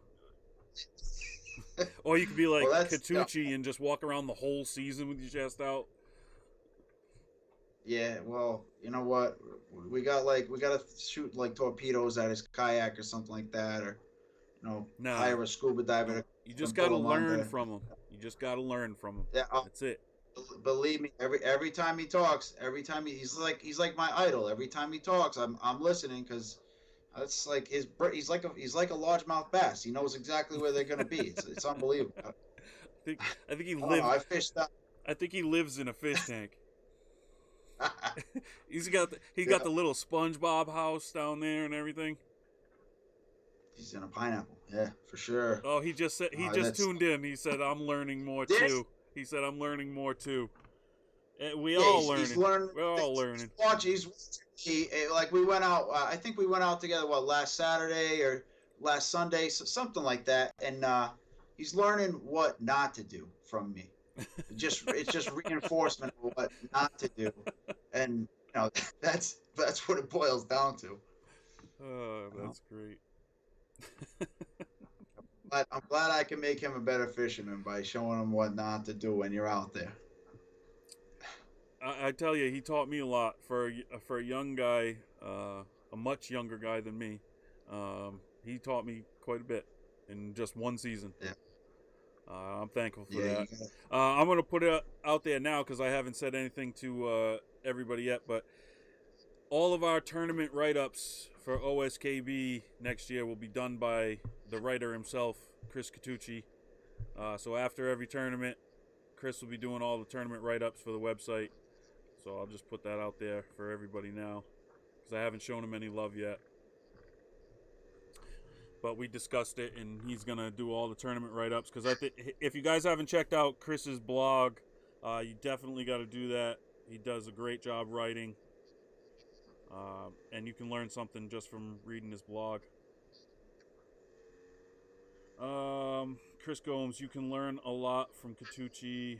Or you could be Well, like that's Katucci and just walk around the whole season with your chest out. yeah. Well, you know what? We got to shoot like torpedoes at his kayak or something like that, or Nah, hire a scuba diver no. to You come just got to pull him learn under. from them. You just got to learn from them. Yeah, That's it. believe me, every time he talks, he's like my idol. Every time he talks, I'm listening because that's like he's like a largemouth bass. He knows exactly where they're gonna be. It's unbelievable. I think he I don't know. lives. I fished that. I think he lives in a fish tank. He Yeah, got the little SpongeBob house down there and everything. he's in a pineapple. Yeah, for sure. Oh, he just That's tuned in. He said I'm learning more this. too. He said I'm learning more too. We Yeah, all he's learning. learning. We're all learning. He's like we went out. I think we went out together. What, last Saturday or last Sunday, something like that. And he's learning what not to do from me. It's just reinforcement of what not to do, and that's what it boils down to. Oh, You know? that's great. But I'm glad I can make him a better fisherman by showing him what not to do when you're out there. I tell you, he taught me a lot for a young guy, a much younger guy than me. He taught me quite a bit in just one season. Yeah, I'm thankful for yeah. that. I'm gonna put it out there now because I haven't said anything to everybody yet. But all of our tournament write-ups for OSKB next year will be done by the writer himself, Chris Katucci. So after every tournament, Chris will be doing all the tournament write-ups for the website. So I'll just put that out there for everybody now because I haven't shown him any love yet. But we discussed it, and he's gonna do all the tournament write-ups. Because I think if you guys haven't checked out Chris's blog, you definitely got to do that. He does a great job writing, and you can learn something just from reading his blog. Chris Gomes, you can learn a lot from Katucci.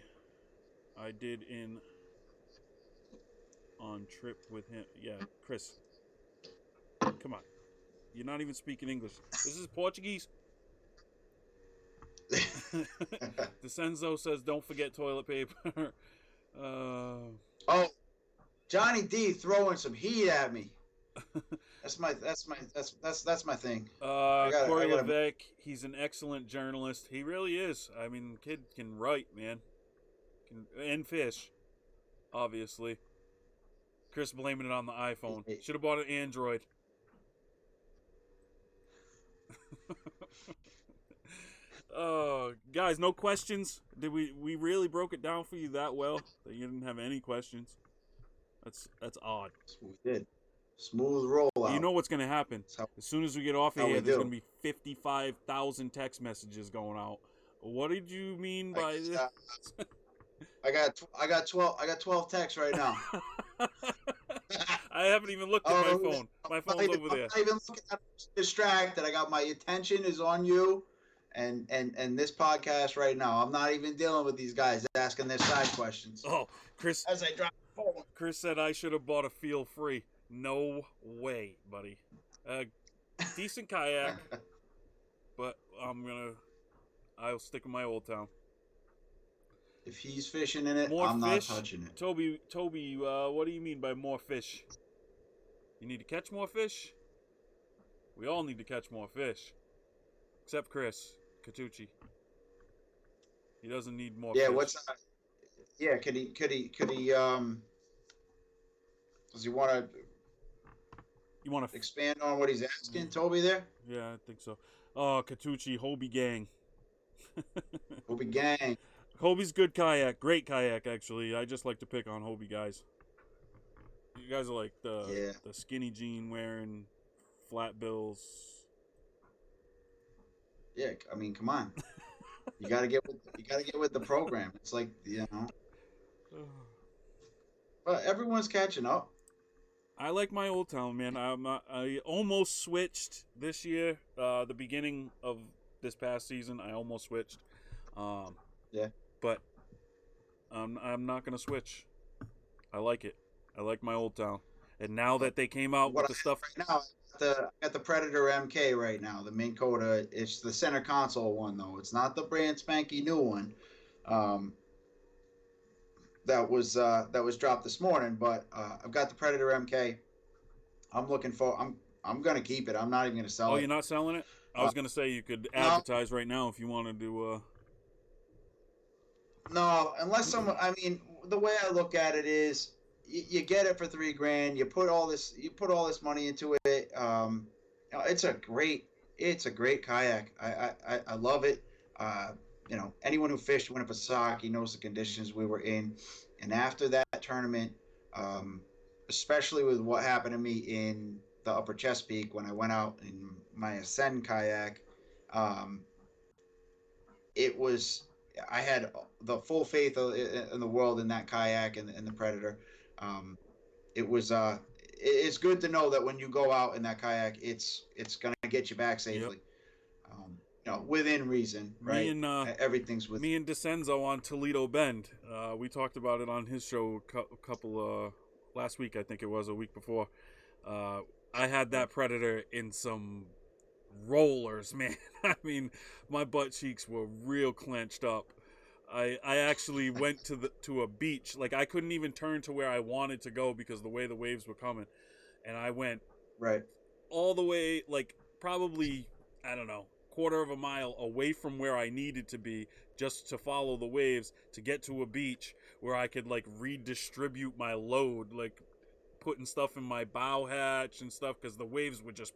I did in on trip with him. Yeah, Chris, come on. You're not even speaking English. This is Portuguese. DeCenzo says, "Don't forget toilet paper." Oh, Johnny D throwing some heat at me. That's my thing. Corey I gotta. Levesque, he's an excellent journalist. He really is. I mean, kid can write, man. And fish, obviously. Chris blaming it on the iPhone. Should have bought an Android. Guys, no questions. Did we really broke it down for you that well that you didn't have any questions? That's odd. We did. Smooth rollout. You know what's gonna happen? As soon as we get off of here, there's gonna be 55,000 text messages going out. What did you mean by this? I got 12 texts right now. I haven't even looked at my phone. My phone's over there. I'm not even looking. I'm distracted. I got my attention is on you, and this podcast right now. I'm not even dealing with these guys asking their side questions. Oh, Chris! As I drop the phone. Chris said I should have bought a Feel Free. No way, buddy. Decent kayak, but I'll stick with my Old Town. If he's fishing in it, more I'm fish? not touching it. Toby, what do you mean by more fish? You need to catch more fish? We all need to catch more fish. Except Chris Catucci. He doesn't need more fish. What's that? Yeah, could he does he want to expand on what he's asking, Toby, there? Yeah, I think so. Oh, Catucci, Hobie gang. Hobie gang. Hobie's good kayak. Great kayak, actually. I just like to pick on Hobie guys. You guys are like the skinny jean wearing, flat bills. Yeah, I mean, come on. You gotta get with the program. It's like, but everyone's catching up. I like my Old Town, man. I almost switched this year. The beginning of this past season, I almost switched. But I'm not gonna switch. I like it. I like my Old Town. And now that they came out with the stuff right now, I got the Predator MK right now. The Minn Kota. It's the center console one though. It's not the brand spanky new one. That was dropped this morning. But I've got the Predator MK. I'm gonna keep it. I'm not even gonna sell it. Oh, you're not selling it? I was gonna say you could advertise right now if you wanted to. No, unless someone. I mean, the way I look at it is, you get it for $3,000. You put all this money into it. It's a great kayak. I love it. Anyone who fished Winnipesaukee knows the conditions we were in, and after that tournament, especially with what happened to me in the Upper Chesapeake when I went out in my Ascend kayak, I had the full faith in the world in that kayak and the Predator. It's good to know that when you go out in that kayak, it's gonna get you back safely. Yep. Within reason, right? Everything's within. Me and DeCenzo on Toledo Bend. We talked about it on his show a couple last week, I think it was, a week before. I had that Predator in some rollers, man. I mean, my butt cheeks were real clenched up. I actually went to a beach. Like, I couldn't even turn to where I wanted to go because the way the waves were coming. And I went all the way, like, probably, I don't know, quarter of a mile away from where I needed to be just to follow the waves to get to a beach where I could, like, redistribute my load, like putting stuff in my bow hatch and stuff, because the waves were just,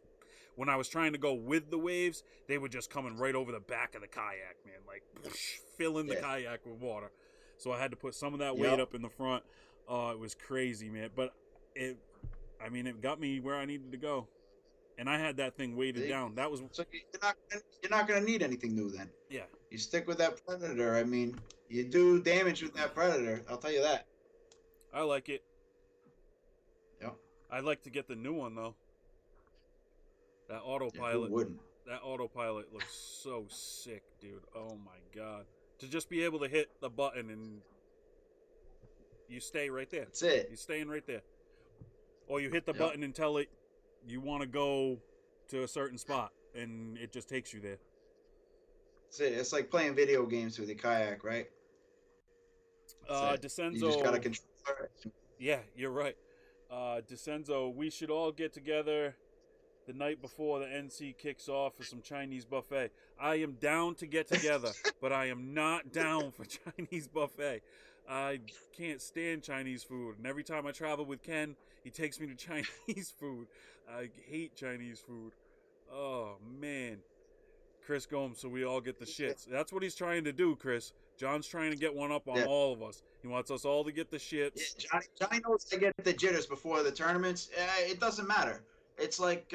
when I was trying to go with the waves, they were just coming right over the back of the kayak, man, like filling the kayak with water. So I had to put some of that weight up in the front. It was crazy, man, but it got me where I needed to go. And I had that thing weighted down. That was so you're not gonna need anything new then. Yeah. You stick with that Predator. I mean, you do damage with that Predator. I'll tell you that. I like it. Yep. I'd like to get the new one though. That autopilot. Who wouldn't? That autopilot looks so sick, dude. Oh my god. To just be able to hit the button and you stay right there. That's it. You're staying right there. or you hit the Yep. button and tell it you want to go to a certain spot, and it just takes you there. It's like playing video games with your kayak, right? That's it. You just got to DeCenzo, control it. yeah, you're right. DeCenzo, we should all get together the night before the NC kicks off for some Chinese buffet. I am down to get together, but I am not down for Chinese buffet. I can't stand Chinese food, and every time I travel with Ken, he takes me to Chinese food. I hate Chinese food. Oh man, Chris Gomes, so we all get the shits. That's what he's trying to do, Chris. John's trying to get one up on Yeah. all of us. He wants us all to get the shits. Yeah, Johnny knows I get the jitters before the tournaments. It doesn't matter. It's like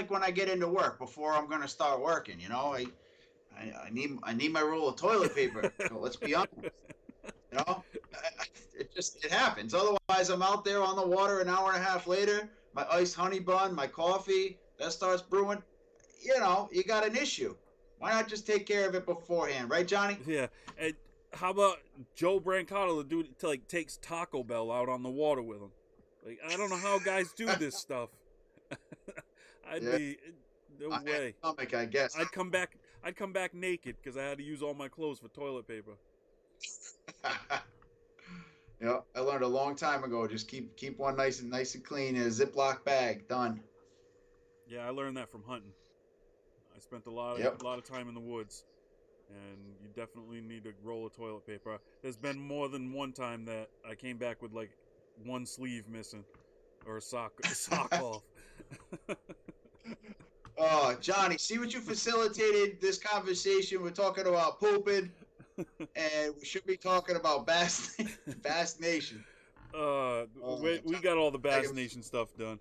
when I get into work before I'm gonna start working. You know, I need my roll of toilet paper. So let's be honest. You know, it happens. Otherwise, I'm out there on the water an hour and a half later. My iced honey bun, my coffee that starts brewing. You know, you got an issue. Why not just take care of it beforehand, right, Johnny? Yeah, and how about Joe Brancato, the dude like takes Taco Bell out on the water with him? Like, I don't know how guys do this stuff. I'd Yeah. be no way. Stomach, I guess. I'd come back naked because I had to use all my clothes for toilet paper. Yeah, I learned a long time ago. Just keep one nice and clean in a Ziploc bag. Done. Yeah, I learned that from hunting. I spent a lot of time in the woods, and you definitely need a roll of toilet paper. There's been more than one time that I came back with like one sleeve missing or a sock off. Oh, Johnny, see what you facilitated this conversation. We're talking about pooping, and we should be talking about Bass Nation. We got all the Bass Nation stuff done.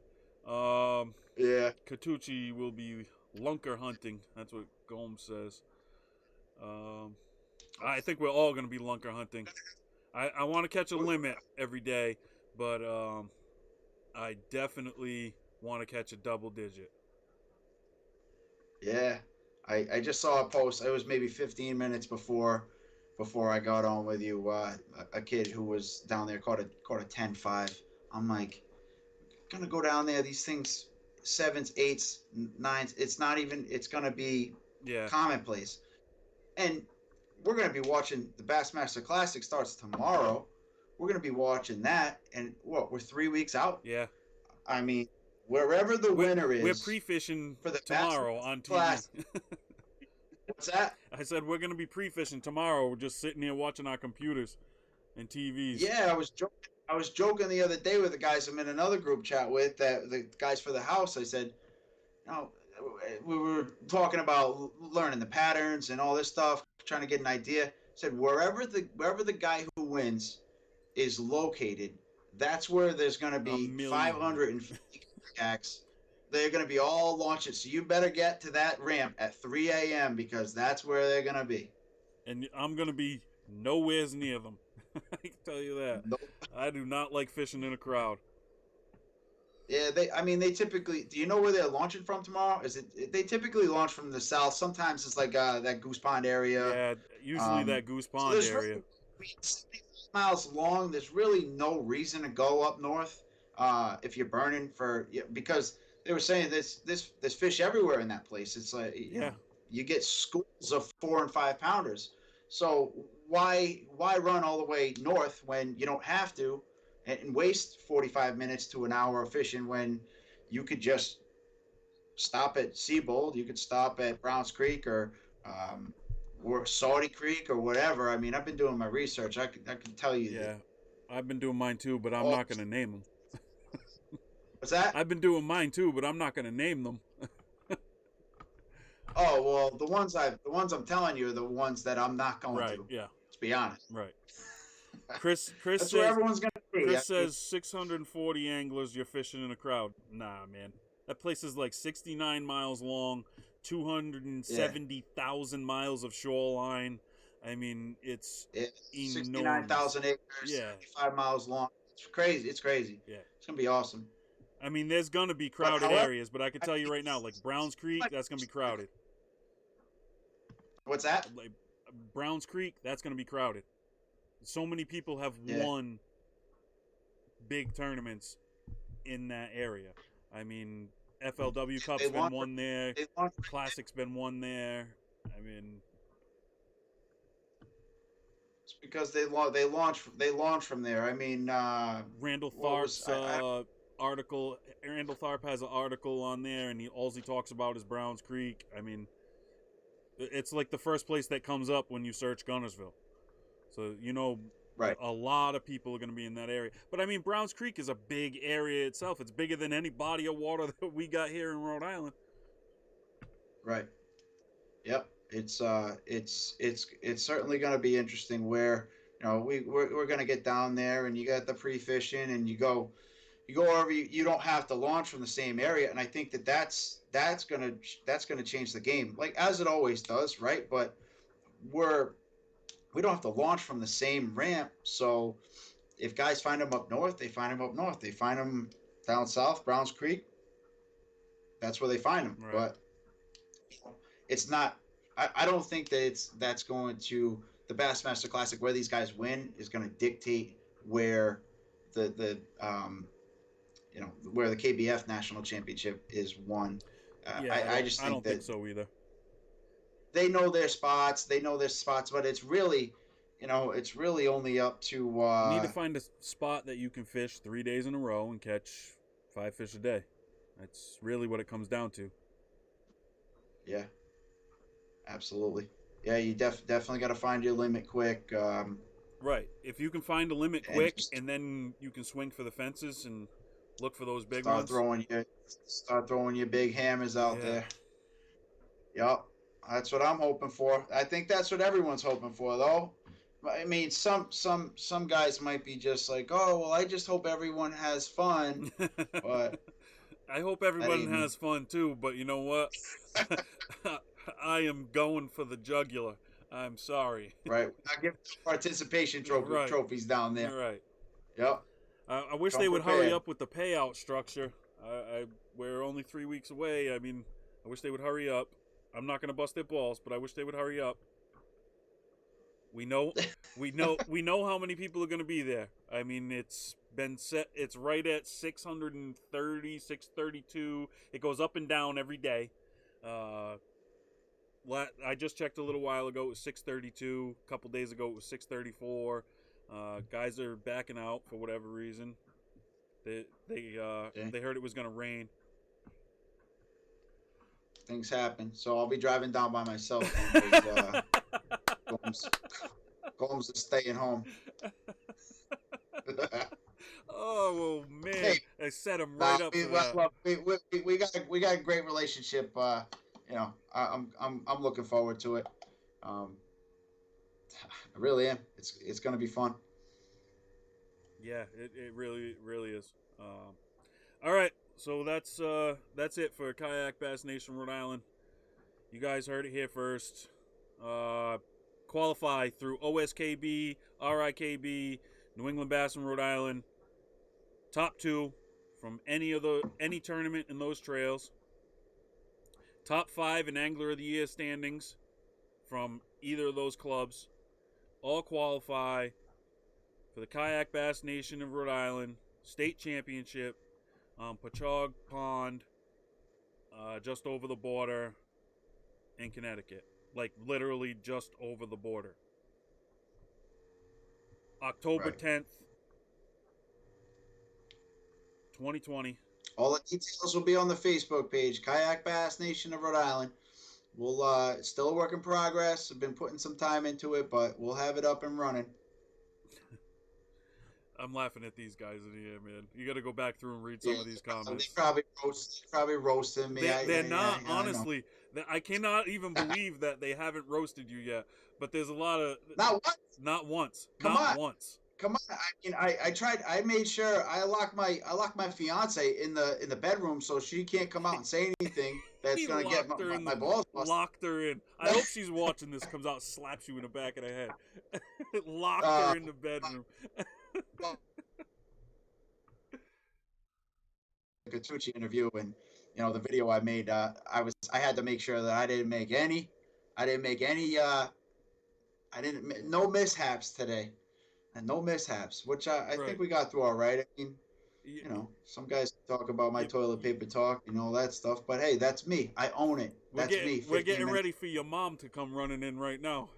Yeah. Katucci will be lunker hunting. That's what Gomes says. I think we're all going to be lunker hunting. I want to catch a limit every day, but I definitely want to catch a double digit. Yeah. I just saw a post. It was maybe 15 minutes before I got on with you. A kid who was down there caught a 10.5. I'm like, gonna go down there. These things, 7s, 8s, 9s. It's not even. It's gonna be commonplace. And we're gonna be watching the Bassmaster Classic starts tomorrow. We're gonna be watching that, and we're 3 weeks out. Yeah. I mean, wherever the winner is, we're pre-fishing for the tomorrow on TV. Classic. What's that? I said we're gonna be pre-fishing tomorrow. We're just sitting here watching our computers and TVs. Yeah, I was joking the other day with the guys I'm in another group chat with, that the guys for the house. I said, we were talking about learning the patterns and all this stuff, trying to get an idea. I said wherever the guy who wins is located, that's where there's going to be 550 kayaks. They're going to be all launching. So you better get to that ramp at 3 a.m. because that's where they're going to be. And I'm going to be nowhere near them. I can tell you that. Nope. I do not like fishing in a crowd. Yeah, they typically. Do you know where they're launching from tomorrow? They typically launch from the south. Sometimes it's like that Goose Pond area. Yeah, usually that Goose Pond area. Really, 75 miles long. There's really no reason to go up north if you're burning because they were saying there's fish everywhere in that place. It's like you get schools of 4 and 5 pounders. So why run all the way north when you don't have to? And waste 45 minutes to an hour of fishing when you could just stop at Seabold, you could stop at Browns Creek or Saudi Creek or whatever. I mean, I've been doing my research. I can tell you. Yeah, I've been doing mine too, but I'm not going to name them. What's that? I've been doing mine too, but I'm not going to name them. Oh well, the ones I'm telling you are the ones that I'm not going to. Yeah. Let's be honest. Right. Chris That's says, where everyone's gonna be. Chris says 640 anglers. You're fishing in a crowd. Nah, man. That place is like 69 miles long, 270,000 miles of shoreline. I mean, it's 69,000 acres. Yeah, 5 miles long. It's crazy. Yeah, it's gonna be awesome. I mean, there's gonna be crowded areas, but I can tell you right now, like Browns Creek, that's gonna be crowded. What's that? Like Browns Creek, that's gonna be crowded. So many people have won big tournaments in that area. I mean, FLW They Cup's been launch. won there. They launch. Classic's been won there. I mean, It's because they launch from there. I mean, Randall what was Tharp's article. Randall Tharp has an article on there, and all he talks about is Browns Creek. I mean, it's like the first place that comes up when you search Gunnersville. So right, a lot of people are going to be in that area. But I mean, Browns Creek is a big area itself. It's bigger than any body of water that we got here in Rhode Island. right. Yep. It's certainly going to be interesting where we're going to get down there and you got the pre-fishing and you go wherever you don't have to launch from the same area, and I think that's gonna change the game, like as it always does, right? But we're we don't have to launch from the same ramp, so if guys find them up north, they find them up north. They find them down south, Browns Creek, that's where they find them. Right. But it's not. I don't think that's going to the Bassmaster Classic where these guys win is going to dictate where the where the KBF National Championship is won. Yeah, I just I think don't think that so either. they know their spots. They know their spots, but it's really only up to. You need to find a spot that you can fish 3 days in a row and catch 5 fish a day. That's really what it comes down to. Yeah, absolutely. Yeah, you definitely got to find your limit quick. Right. If you can find a limit And quick, just and then you can swing for the fences and look for those big start ones. throwing your big hammers out Yeah. there. Yep, that's what I'm hoping for. I think that's what everyone's hoping for, though. I mean, some guys might be just like, oh well, I just hope everyone has fun, but I hope that everyone ain't me. has fun too, but you know what? I am going for the jugular. I'm sorry. Right, I give participation Right. trophies down there. Right. Yep, I wish come they would hurry prepared. up with the payout structure. We're only 3 weeks away. I mean, I wish they would hurry up. I'm not going to bust their balls, but I wish they would hurry up. We know, we know how many people are going to be there. I mean, it's been set. It's right at 630, 632. It goes up and down every day. Uh, I just checked a little while ago. It was 632. A couple days ago, it was 634. Guys are backing out for whatever reason. Okay. They heard it was going to rain. Things happen, so I'll be driving down by myself because Gomes is staying home. Oh well, man, Hey, I set him right up for that. look, we got a great relationship. I'm looking forward to it. I really am. It's going to be fun. Yeah, it really is. All right, so that's it for Kayak Bass Nation Rhode Island. You guys heard it here first. Qualify through OSKB, RIKB, New England Bass in Rhode Island. Top 2 from any tournament in those trails. Top 5 in Angler of the Year standings from either of those clubs. All qualify for the Kayak Bass Nation of Rhode Island State Championship, Pachog Pond, just over the border in Connecticut. Like literally just over the border. October Right. 10th, 2020. All the details will be on the Facebook page, Kayak Bass Nation of Rhode Island. We'll it's still a work in progress. I've been putting some time into it, but we'll have it up and running. I'm laughing at these guys in here, man. You got to go back through and read some of these They comments. probably roasting me. They're not, honestly. I cannot even believe that they haven't roasted you yet. But there's a lot of. Not what? Not once. Come not on. once. Come on. I mean, I tried. I made sure I locked my fiance in the bedroom so she can't come out and say anything that's gonna get my balls busted. Locked her in. I hope she's watching this. Comes out, slaps you in the back of the head. Locked her in the bedroom. Gatucci interview, and the video I made. I had to make sure that I didn't make any. No mishaps today, and no mishaps, which I Right. think we got through all right. I mean, you, some guys talk about my you, toilet paper talk and all that stuff, but hey, that's me. I own it. That's me. we're 15 getting minutes. ready for your mom to come running in right now.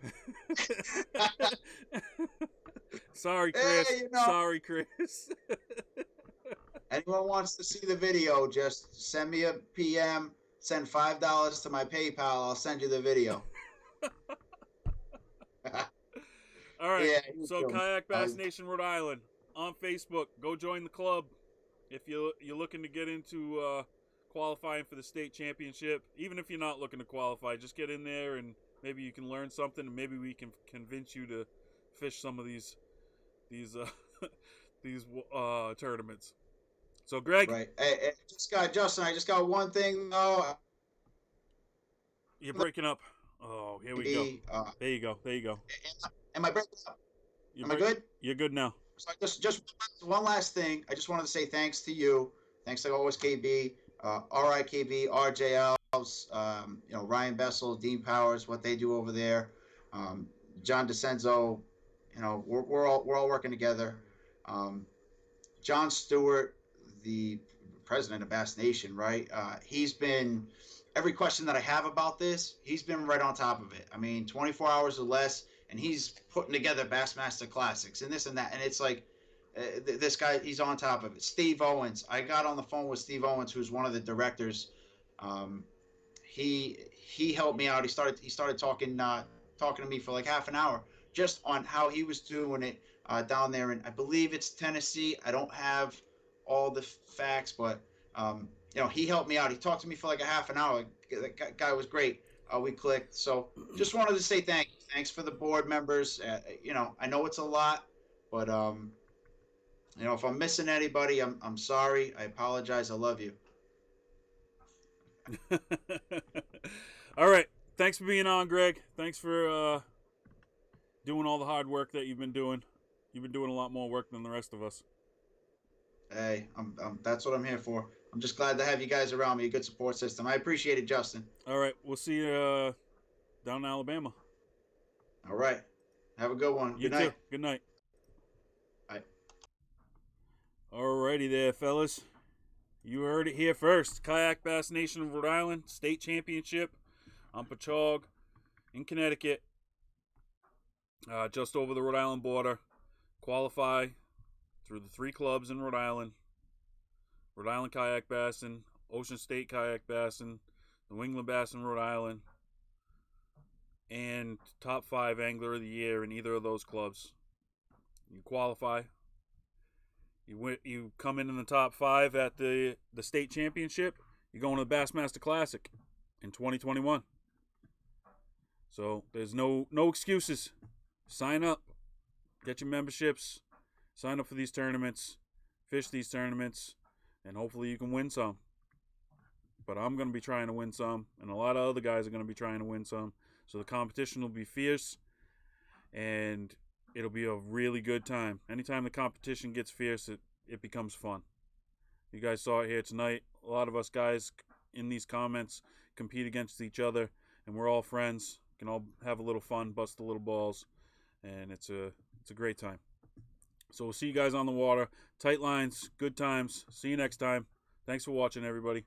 Sorry, Chris. Hey, Sorry, Chris. anyone wants to see the video, just send me a PM. Send $5 to my PayPal. I'll send you the video. All right. Yeah, So Kayak Bass Nation Rhode Island on Facebook. Go join the club if you're looking to get into qualifying for the state championship. Even if you're not looking to qualify, just get in there and maybe you can learn something, and maybe we can convince you to fish some of these these tournaments. So Greg, right. Hey, just got Justin. I just got one thing though. you're breaking up. Oh, here we go. Be, There you go. There you go. am I breaking up? You're Am I good? You're good now. So just one last thing. I just wanted to say thanks to you. Thanks to always KB, RIKB, RJLs, Ryan Bessel, Dean Powers, what they do over there. John DeCenzo, we're all working together. Um, John Stewart, the president of Bass Nation, right? He's been every question that I have about this, he's been right on top of it. I mean, 24 hours or less, and he's putting together Bassmaster Classics and this and that. And it's like, this guy, he's on top of it. Steve Owens, I got on the phone with Steve Owens, who's one of the directors. Um, he helped me out. He started talking to me for like half an hour just on how he was doing it down there, and I believe it's Tennessee. I don't have all the facts, but he helped me out. He talked to me for like a half an hour. That guy was great. We clicked. So just wanted to say thank you. Thanks for the board members. I know it's a lot, but if I'm missing anybody, I'm sorry. I apologize. I love you. All right. Thanks for being on, Greg. Thanks for doing all the hard work that you've been doing. You've been doing a lot more work than the rest of us. Hey, that's what I'm here for. I'm just glad to have you guys around me, a good support system. I appreciate it, Justin. All right. We'll see you down in Alabama. All right. Have a good one. You Good night. too. Good night. Bye. Alrighty there, fellas. You heard it here first. Kayak Bass Nation of Rhode Island State Championship on Pachog in Connecticut. Just over the Rhode Island border. Qualify through the 3 clubs in Rhode Island. Rhode Island Kayak Bassin, Ocean State Kayak Bassin, New England Bassin Rhode Island, and top 5 Angler of the Year in either of those clubs. You qualify. You come in the top 5 at the state championship. You're going to the Bassmaster Classic in 2021. So there's no excuses. Sign up. Get your memberships. Sign up for these tournaments. Fish these tournaments. And hopefully you can win some. But I'm going to be trying to win some. And a lot of other guys are going to be trying to win some. So the competition will be fierce. And it'll be a really good time. Anytime the competition gets fierce, it becomes fun. You guys saw it here tonight. A lot of us guys in these comments compete against each other. And we're all friends. Can all have a little fun, bust a little balls. And it's a great time. So we'll see you guys on the water. Tight lines, good times. See you next time. Thanks for watching, everybody.